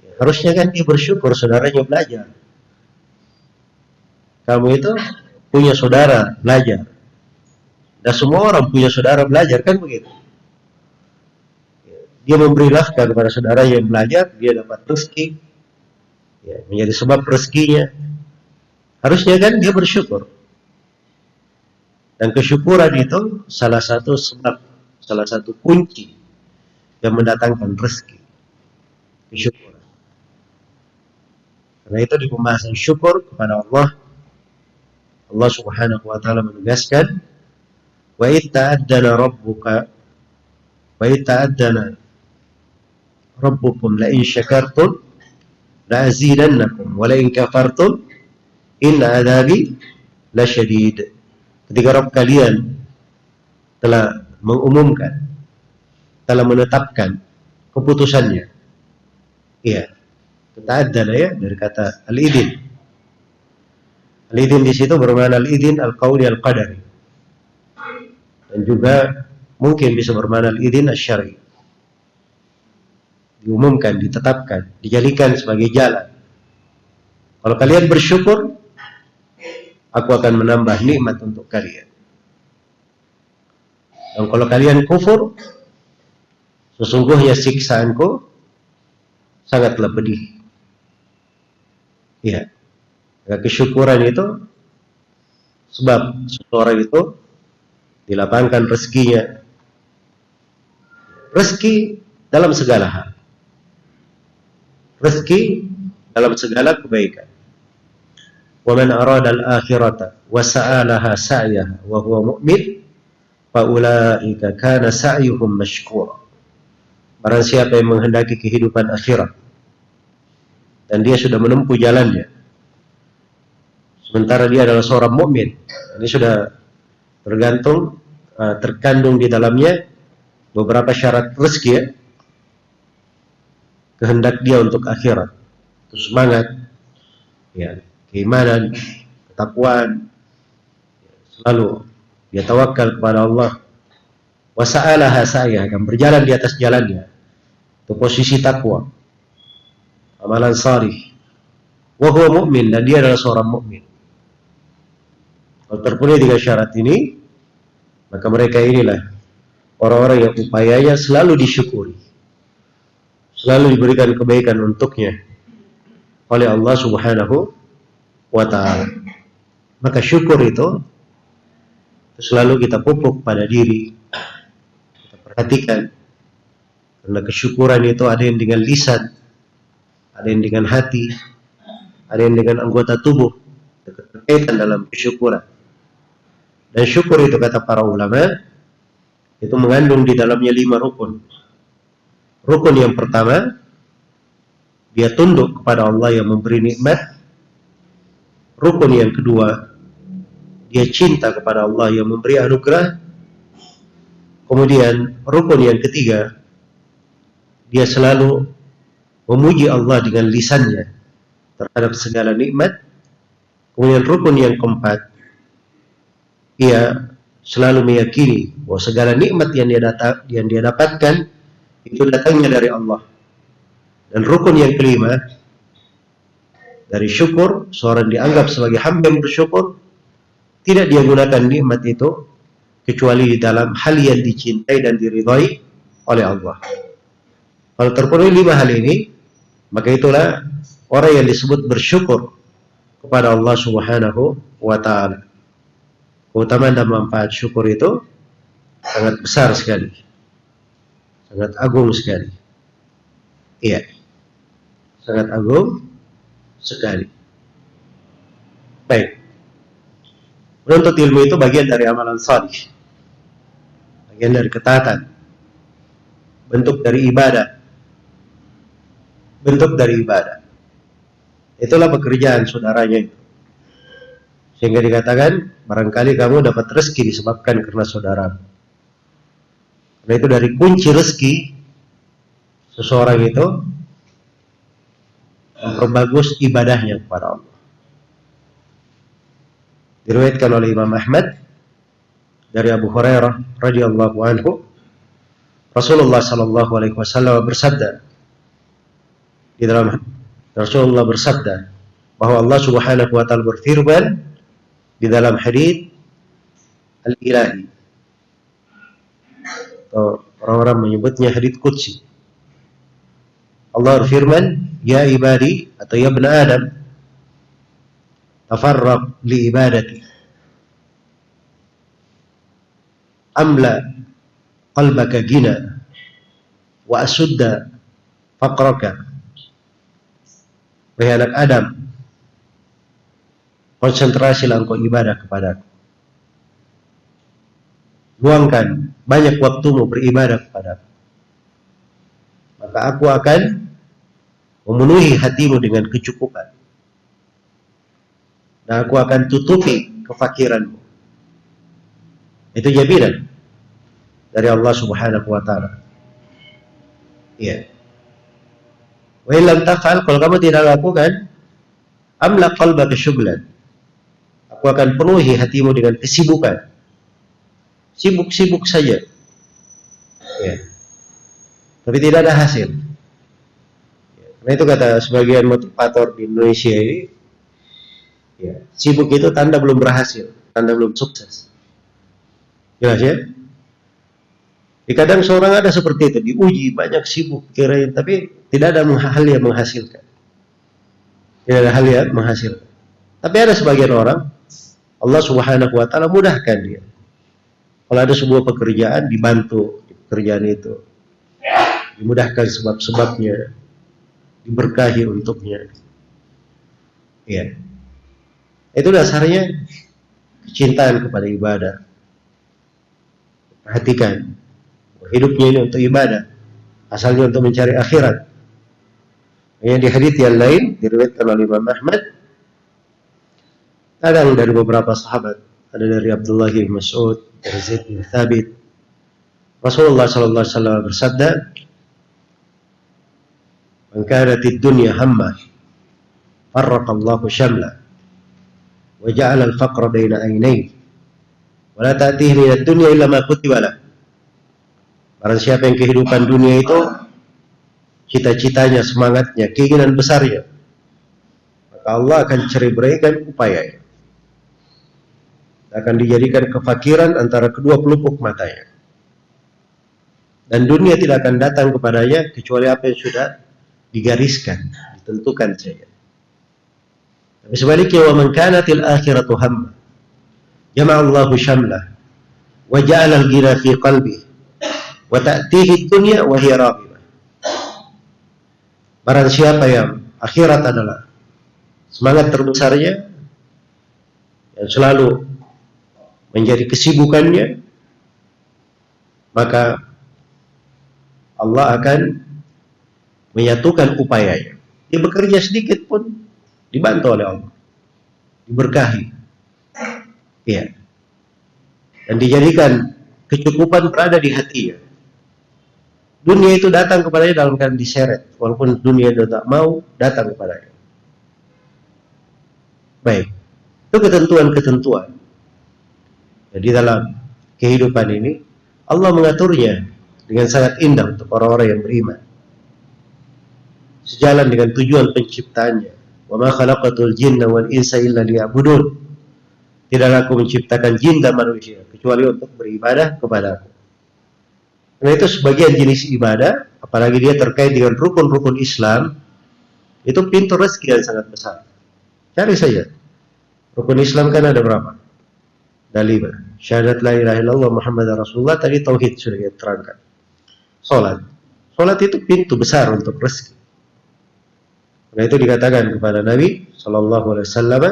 Ya, harusnya kan dia bersyukur saudaranya belajar. Kamu itu punya saudara belajar. Dan semua orang punya saudara belajar, kan begitu. Dia memberi nafkah kepada saudara yang belajar, dia dapat rezeki, ya, menjadi sebab rezekinya. Harusnya kan dia bersyukur. Dan kesyukuran itu salah satu sebab, salah satu kunci yang mendatangkan rezeki. Kesyukuran. Karena itu di pembahasan syukur kepada Allah, Allah Subhanahu wa taala menegaskan, wa itta'addana rabbuka wa itta'addana rabbukum la in syakartum la azidannakum wa la in kafartum inna adzabi lasyadid. Ketika Rabb kalian telah mengumumkan, telah menetapkan keputusannya, iya, ta'addana ya dari kata al-idin. Al-idin di situ bermakna al-idin al-qawli al-qadari, dan juga mungkin bisa bermakna al-idin asy-syar'i. Diumumkan, ditetapkan, dijadikan sebagai jalan. Kalau kalian bersyukur, aku akan menambah nikmat untuk kalian. Dan kalau kalian kufur, sesungguhnya siksaanku sangatlah pedih. Ya, kesyukuran itu sebab seseorang itu dilapangkan rezekinya. Rezeki dalam segala hal. Rezeki dalam segala kebaikan. Wa man arada al-akhirata wa sa'alaha sa'yaha wa huwa mu'min fa ulaika kana sa'yuhum mashkura. Barang siapa yang menghendaki kehidupan akhirat dan dia sudah menempuh jalannya, sementara dia adalah seorang mukmin, ini sudah terkandung di dalamnya beberapa syarat rezeki ya. Kehendak dia untuk akhirat, itu semangat, ya, keimanan, ketakwaan, selalu dia tawakal kepada Allah. Wasa'alaha sa'yah, dan berjalan di atas jalannya, itu posisi takwa, amalan salih. Wa huwa mu'min, dan dia adalah seorang mukmin. Kalau terpenuhi tiga syarat ini, maka mereka inilah orang-orang yang upayanya selalu disyukuri, selalu diberikan kebaikan untuknya oleh Allah Subhanahu wa ta'ala. Maka syukur itu selalu kita pupuk pada diri, kita perhatikan, karena kesyukuran itu ada yang dengan lisan, ada yang dengan hati, ada yang dengan anggota tubuh, terkaitan dalam kesyukuran. Dan syukur itu kata para ulama itu mengandung di dalamnya 5 rukun. Rukun yang pertama, dia tunduk kepada Allah yang memberi nikmat. Rukun yang kedua, dia cinta kepada Allah yang memberi anugerah. Kemudian rukun yang ketiga, dia selalu memuji Allah dengan lisannya terhadap segala nikmat. Kemudian rukun yang keempat, ia selalu meyakini bahwa segala nikmat yang dia dapatkan itu datangnya dari Allah. Dan rukun yang kelima, dari syukur, seorang dianggap sebagai hamba yang bersyukur, tidak dia gunakan nikmat itu kecuali di dalam hal yang dicintai dan diridhai oleh Allah. Kalau terpenuhi 5 hal ini, maka itulah orang yang disebut bersyukur kepada Allah Subhanahu wa ta'ala. Keutamaan dan manfaat syukur itu sangat besar sekali, sangat agung sekali. Iya, sangat agung sekali. Baik, menuntut ilmu itu bagian dari amalan salih, bagian dari ketaatan, bentuk dari ibadah, bentuk dari ibadah. Itulah pekerjaan saudaranya itu. Sehingga dikatakan, barangkali kamu dapat rezeki disebabkan karena saudara. Karena itu dari kunci rezeki seseorang itu memperbagus ibadahnya kepada Allah. Diriwayatkan oleh Imam Ahmad dari Abu Hurairah radhiyallahu anhu, Rasulullah sallallahu alaihi wasallam bersabda, di dalam Rasulullah bersabda bahwa Allah Subhanahu wa ta'ala berfirman di dalam hadits al-ilahi, atau orang-orang menyebutnya hadits qudsi. Allah berfirman, ya ibadi, atau ya ibn Adam, tafarraq li ibadati, amla qalbaka gina wa asudda faqraka. Wahai anak Adam, konsentrasilah engkau ibadah kepadaku. Luangkan banyak waktumu beribadah kepadaku. Maka aku akan memenuhi hatimu dengan kecukupan. Dan aku akan tutupi kefakiranmu. Itu jaminan dari Allah Subhanahu wa ta'ala. Iya. Wa illam taf'al, kalau kamu tidak lakukan, amla qalbaka syughlan, aku akan penuhi hatimu dengan kesibukan. Sibuk-sibuk saja. Ya. Tapi tidak ada hasil. Karena itu kata sebagian motivator di Indonesia ini, ya, sibuk itu tanda belum berhasil, tanda belum sukses. Jelas ya? Kadang seorang ada seperti itu, diuji banyak sibuk kirain, tapi tidak ada hal yang menghasilkan. Tidak ada hal yang menghasilkan. Tapi ada sebagian orang, Allah Subhanahu wa Ta'ala mudahkan dia. Kalau ada sebuah pekerjaan, dibantu di pekerjaan itu, dimudahkan sebab-sebabnya, diberkahi untuknya. Ya, itu dasarnya kecintaan kepada ibadah. Perhatikan, hidupnya ini untuk ibadah, asalnya untuk mencari akhirat. Yang di hadits yang lain diriwayatkan oleh Imam Ahmad, ada dari beberapa sahabat, ada dari Abdullah bin Mas'ud, dari Zaid bin Thabit. Rasulullah sallallahu alaihi wasallam bersabda, "Man kanatid dunya hamma, farraqa Allahu shamla, wa ja'ala al-faqra baina aynayhi, wa la ta'tihi min ad-dunya illa ma kutiba lahu." Barang siapa yang kehidupan dunia itu cita-citanya, semangatnya, keinginan besarnya, maka Allah akan cerai-beraikan upayanya. Akan dijadikan kefakiran antara kedua pelupuk matanya. Dan dunia tidak akan datang kepadanya kecuali apa yang sudah digariskan, ditentukan saja. Tapi sebaliknya, wa man kanatil akhiratu hamma, jama'a Allahu syamlah, wa ja'ala al-ghina fi qalbihi, wa ta'tihi ad-dunya wa hiya raghibah. Barang siapa yang akhirat adalah semangat terbesarnya, yang selalu menjadi kesibukannya, maka Allah akan menyatukan upayanya. Dia bekerja sedikit pun dibantu oleh Allah, diberkahi, ya, dan dijadikan kecukupan berada di hatinya. Dunia itu datang kepadanya dalam keadaan diseret, walaupun dunia itu tak mau datang kepadanya. Baik, itu ketentuan-ketentuan. Jadi dalam kehidupan ini Allah mengaturnya dengan sangat indah untuk orang-orang yang beriman, sejalan dengan tujuan penciptaannya. Wa ma khalaqatul jinna wal insa illa liya'budun. Tidaklah aku menciptakan jin dan manusia kecuali untuk beribadah kepadaku. Karena itu sebagian jenis ibadah, apalagi dia terkait dengan rukun-rukun Islam, itu pintu rezeki yang sangat besar. Cari saja. Rukun Islam kan ada berapa? Ada 5. Syahadat la ilaha illallah Muhammadar Rasulullah, tadi tauhid sudah kita terangkan. Salat itu pintu besar untuk rezeki. Karena itu dikatakan kepada Nabi sallallahu alaihi wasallam,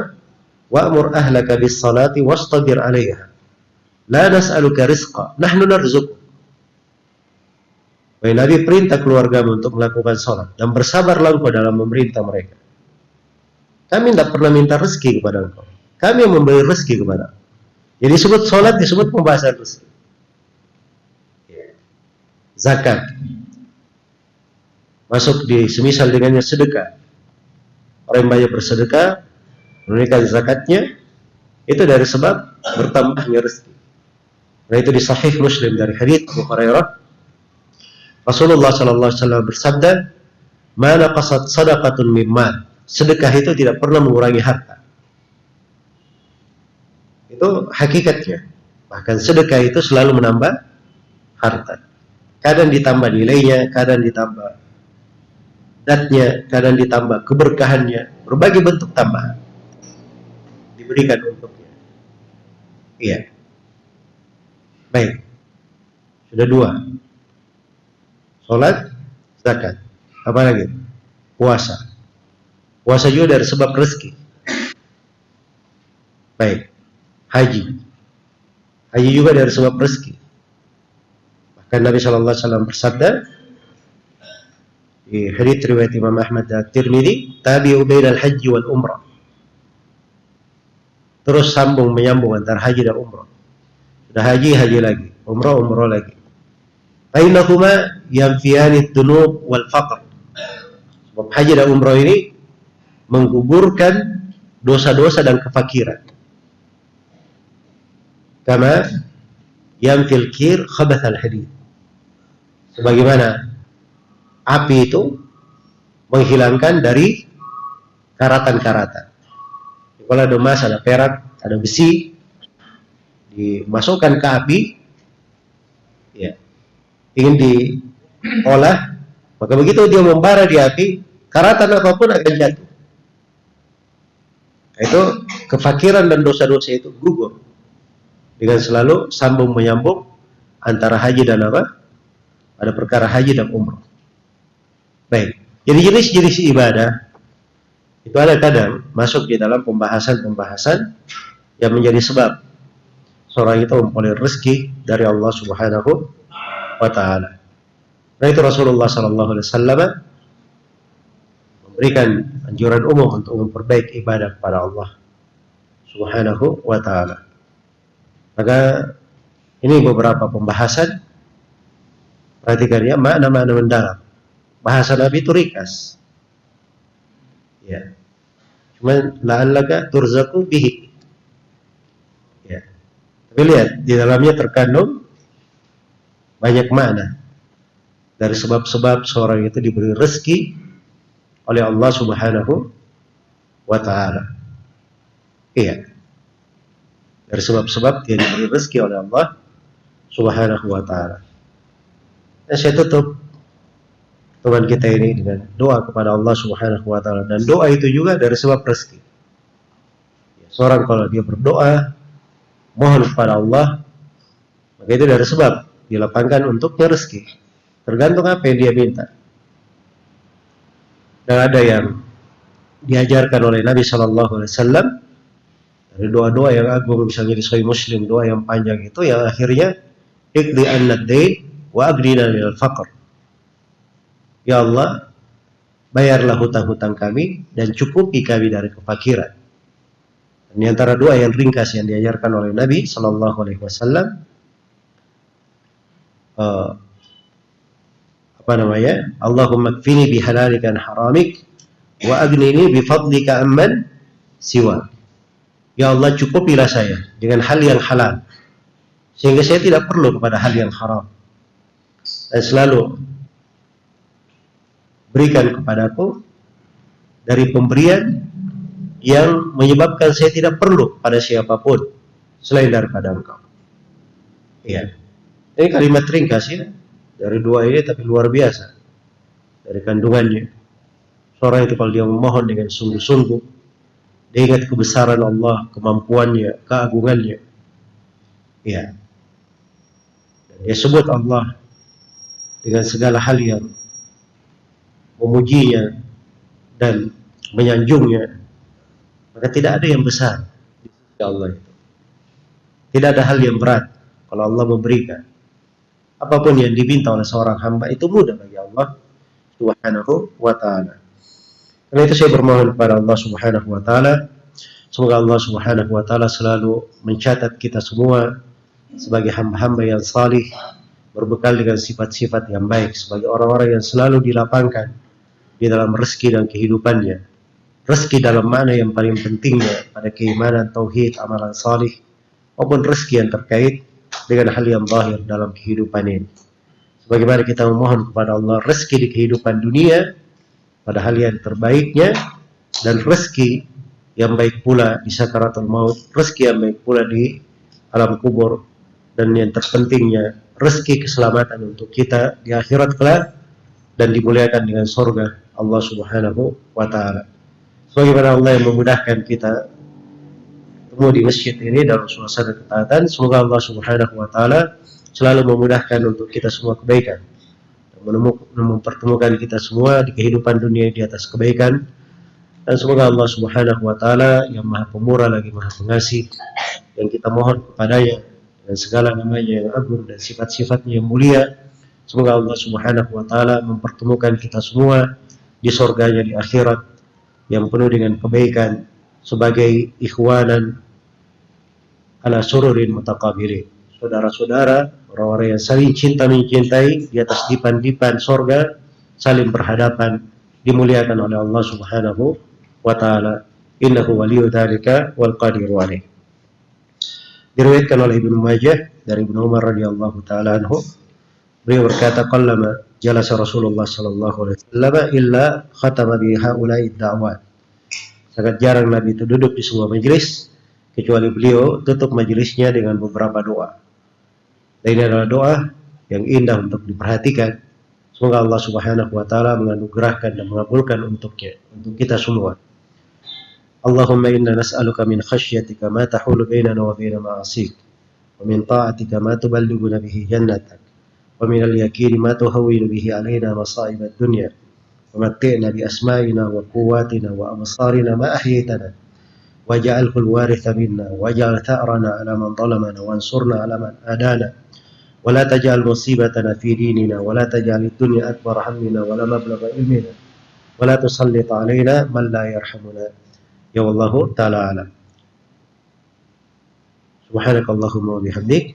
wa'mur ahlaka bis salati wastabir 'alaiha. La nas'aluka rizqa, nahnu narzuquk. Wahai Nabi, perintah keluargamu untuk melakukan salat dan bersabarlah engkau dalam memerintah mereka. Kami tidak pernah minta rezeki kepada engkau. Kami yang memberi rezeki kepada engkau. Jadi disebut salat, disebut pembahasan rezeki. Zakat masuk di semisal dengannya sedekah. Orang yang banyak bersedekah, menunaikan zakatnya, itu dari sebab bertambahnya rezeki. Nah itu di Sahih Muslim dari hadits Abu Hurairah, Rasulullah sallallahu alaihi wasallam bersabda, "Ma naqasat shadaqatun min mal." Sedekah itu tidak pernah mengurangi harta. Itu hakikatnya. Bahkan sedekah itu selalu menambah harta. Kadang ditambah nilainya, kadang ditambah datnya, kadang ditambah keberkahannya, berbagai bentuk tambahan diberikan untuknya. Iya. Baik. Sudah 2. Salat, zakat. Apa lagi? Puasa. Puasa juga dari sebab rezeki. Baik. Haji. Haji juga dari sebab rezeki. Bahkan Nabi sallallahu alaihi wasallam bersabda di hadits riwayat Imam Ahmad dan Tirmidzi, tabi'u bainal haji wal umrah. Terus sambung menyambung antara haji dan umrah. Sudah haji, haji lagi, umrah, umrah lagi. Bainahuma yanfiyani dzunub wal faqr. Sebab haji dan umrah ini menggugurkan dosa-dosa dan kefakiran. Kama yanfil kir khabathal hadid. Sebagaimana api itu menghilangkan dari karatan-karatan. Kalau ada emas, ada perak, ada besi, dimasukkan ke api, ya, ingin diolah, maka begitu dia membara di api, karatan apapun akan jatuh. Itu kefakiran dan dosa-dosa itu gugur dengan selalu sambung menyambung antara haji dan apa? Pada perkara haji dan umrah. Baik. Jadi jenis-jenis ibadah itu ada kadang masuk di dalam pembahasan-pembahasan yang menjadi sebab seorang itu memperoleh rezeki dari Allah Subhanahu wa taala. Nah, itu Rasulullah sallallahu alaihi wasallam memberikan anjuran umum untuk memperbaiki ibadah kepada Allah Subhanahu wa taala. Maka ini beberapa pembahasan, perhatikan ya, makna-makna mendalam. Bahasa Nabi itu ringkas. Ya. Cuma la'allaka turzaku bihi. Ya. Tapi lihat, di dalamnya terkandung banyak makna. Dari sebab-sebab seorang itu diberi rezeki oleh Allah Subhanahu wa taala. Iya. Dari sebab-sebab dia diberi rezeki oleh Allah Subhanahu wa taala. Dan saya tutup teman kita ini dengan doa kepada Allah Subhanahu wa taala, dan doa itu juga dari sebab rezeki. Seorang kalau dia berdoa mohon kepada Allah, maka itu dari sebab dilapangkan untuknya rezeki. Tergantung apa yang dia minta. Dan ada yang diajarkan oleh Nabi Shallallahu Alaihi Wasallam dari doa-doa yang agung, misalnya di Sahih Muslim, doa yang panjang itu yang akhirnya iqdi an-naddain wa aghnina minal faqr. Ya Allah, bayarlah hutang-hutang kami dan cukupi kami dari kefakiran. Dan di antara doa yang ringkas yang diajarkan oleh Nabi Shallallahu Alaihi Wasallam, Allahumma kfini bihalalika an haramik wa aghnini bifadlika amman siwa. Ya Allah, cukupilah saya dengan hal yang halal sehingga saya tidak perlu kepada hal yang haram, dan selalu berikan kepadaku dari pemberian yang menyebabkan saya tidak perlu pada siapapun selain daripada Engkau. Ya. Ini kalimat ringkas ya dari doa ini, tapi luar biasa dari kandungannya. Seorang itu kalau dia memohon dengan sungguh-sungguh, dia ingat kebesaran Allah, kemampuannya, keagungannya. Ya. Dan dia sebut Allah dengan segala hal yang memujinya dan menyanjungnya, maka tidak ada yang besar di sisi Allah itu. Tidak ada hal yang berat kalau Allah memberikan. Apapun yang diminta oleh seorang hamba itu mudah bagi Allah Subhanahu wa taala. Karena itu saya bermohon kepada Allah Subhanahu wa taala, semoga Allah Subhanahu wa taala selalu mencatat kita semua sebagai hamba-hamba yang salih, berbekal dengan sifat-sifat yang baik, sebagai orang-orang yang selalu dilapangkan di dalam rezeki dan kehidupannya. Rezeki dalam makna yang paling pentingnya pada keimanan, tauhid, amalan salih, maupun rezeki yang terkait dengan hal yang zahir dalam kehidupan ini. Sebagaimana kita memohon kepada Allah rezeki di kehidupan dunia pada hal yang terbaiknya, dan rezeki yang baik pula di sakaratul maut, rezeki yang baik pula di alam kubur, dan yang terpentingnya rezeki keselamatan untuk kita di akhirat kelak dan dimuliakan dengan surga Allah Subhanahu wa taala. Sebagaimana Allah yang memudahkan kita ketemu di masjid ini dalam suasana ketaatan, semoga Allah Subhanahu wa taala selalu memudahkan untuk kita semua kebaikan, mempertemukan kita semua di kehidupan dunia di atas kebaikan. Dan semoga Allah Subhanahu wa taala yang Maha Pemurah lagi Maha Pengasih, yang kita mohon kepadanya dan segala namanya yang agung dan sifat-sifatnya yang mulia, semoga Allah Subhanahu wa taala mempertemukan kita semua di surganya di akhirat yang penuh dengan kebaikan sebagai ikhwanan ala sururin mutaqabilin, saudara-saudara, orang-orang yang saling cinta mencintai di atas dipan-dipan surga, saling berhadapan, dimuliakan oleh Allah Subhanahu wa taala. Innahu waliyyu dzalika wal qadiru alaih. Diriwayatkan oleh Ibnu Majah dari Ibnu Umar radhiyallahu taala anhu, beliau berkata, qallama jalasa Rasulullah sallallahu alaihi wasallam illa khatama bi haula'i da'wat. Sangat jarang Nabi itu duduk di sebuah majelis kecuali beliau tutup majelisnya dengan beberapa doa. Dan ini adalah doa yang indah untuk diperhatikan. Semoga Allah Subhanahu wa taala menganugerahkan dan mengabulkan untuknya, untuk kita semua. Allahumma inna nas'aluka min khashyatika ma tahulu bainana wa baina ma'asik, wa min ta'atika ma tuballighuna bihi jannatak, wa min al-yaqini ma tuhawwinu bihi alaina masa'ib ad-dunya, wa matti'na bi asma'ina wa quwwatina wa absarina ma ahyaytana, waj'alhu al-waritha minna waj'al tha'rana 'ala man zalamana wansurna 'ala man adana, wa la taj'al musibatana fi dinina wa la taj'al ad-dunya akbar hammina wa la mablagha ilmina wa la tusallit 'alaina man la yarhamuna. Ya wallahu ta'ala a'lam. Subhanakallahumma wa bihamdik,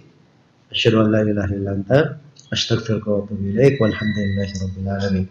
asyhadu an la ilaha illa anta, astaghfiruka wa atubu ilaik, walhamdulillahi rabbil alamin.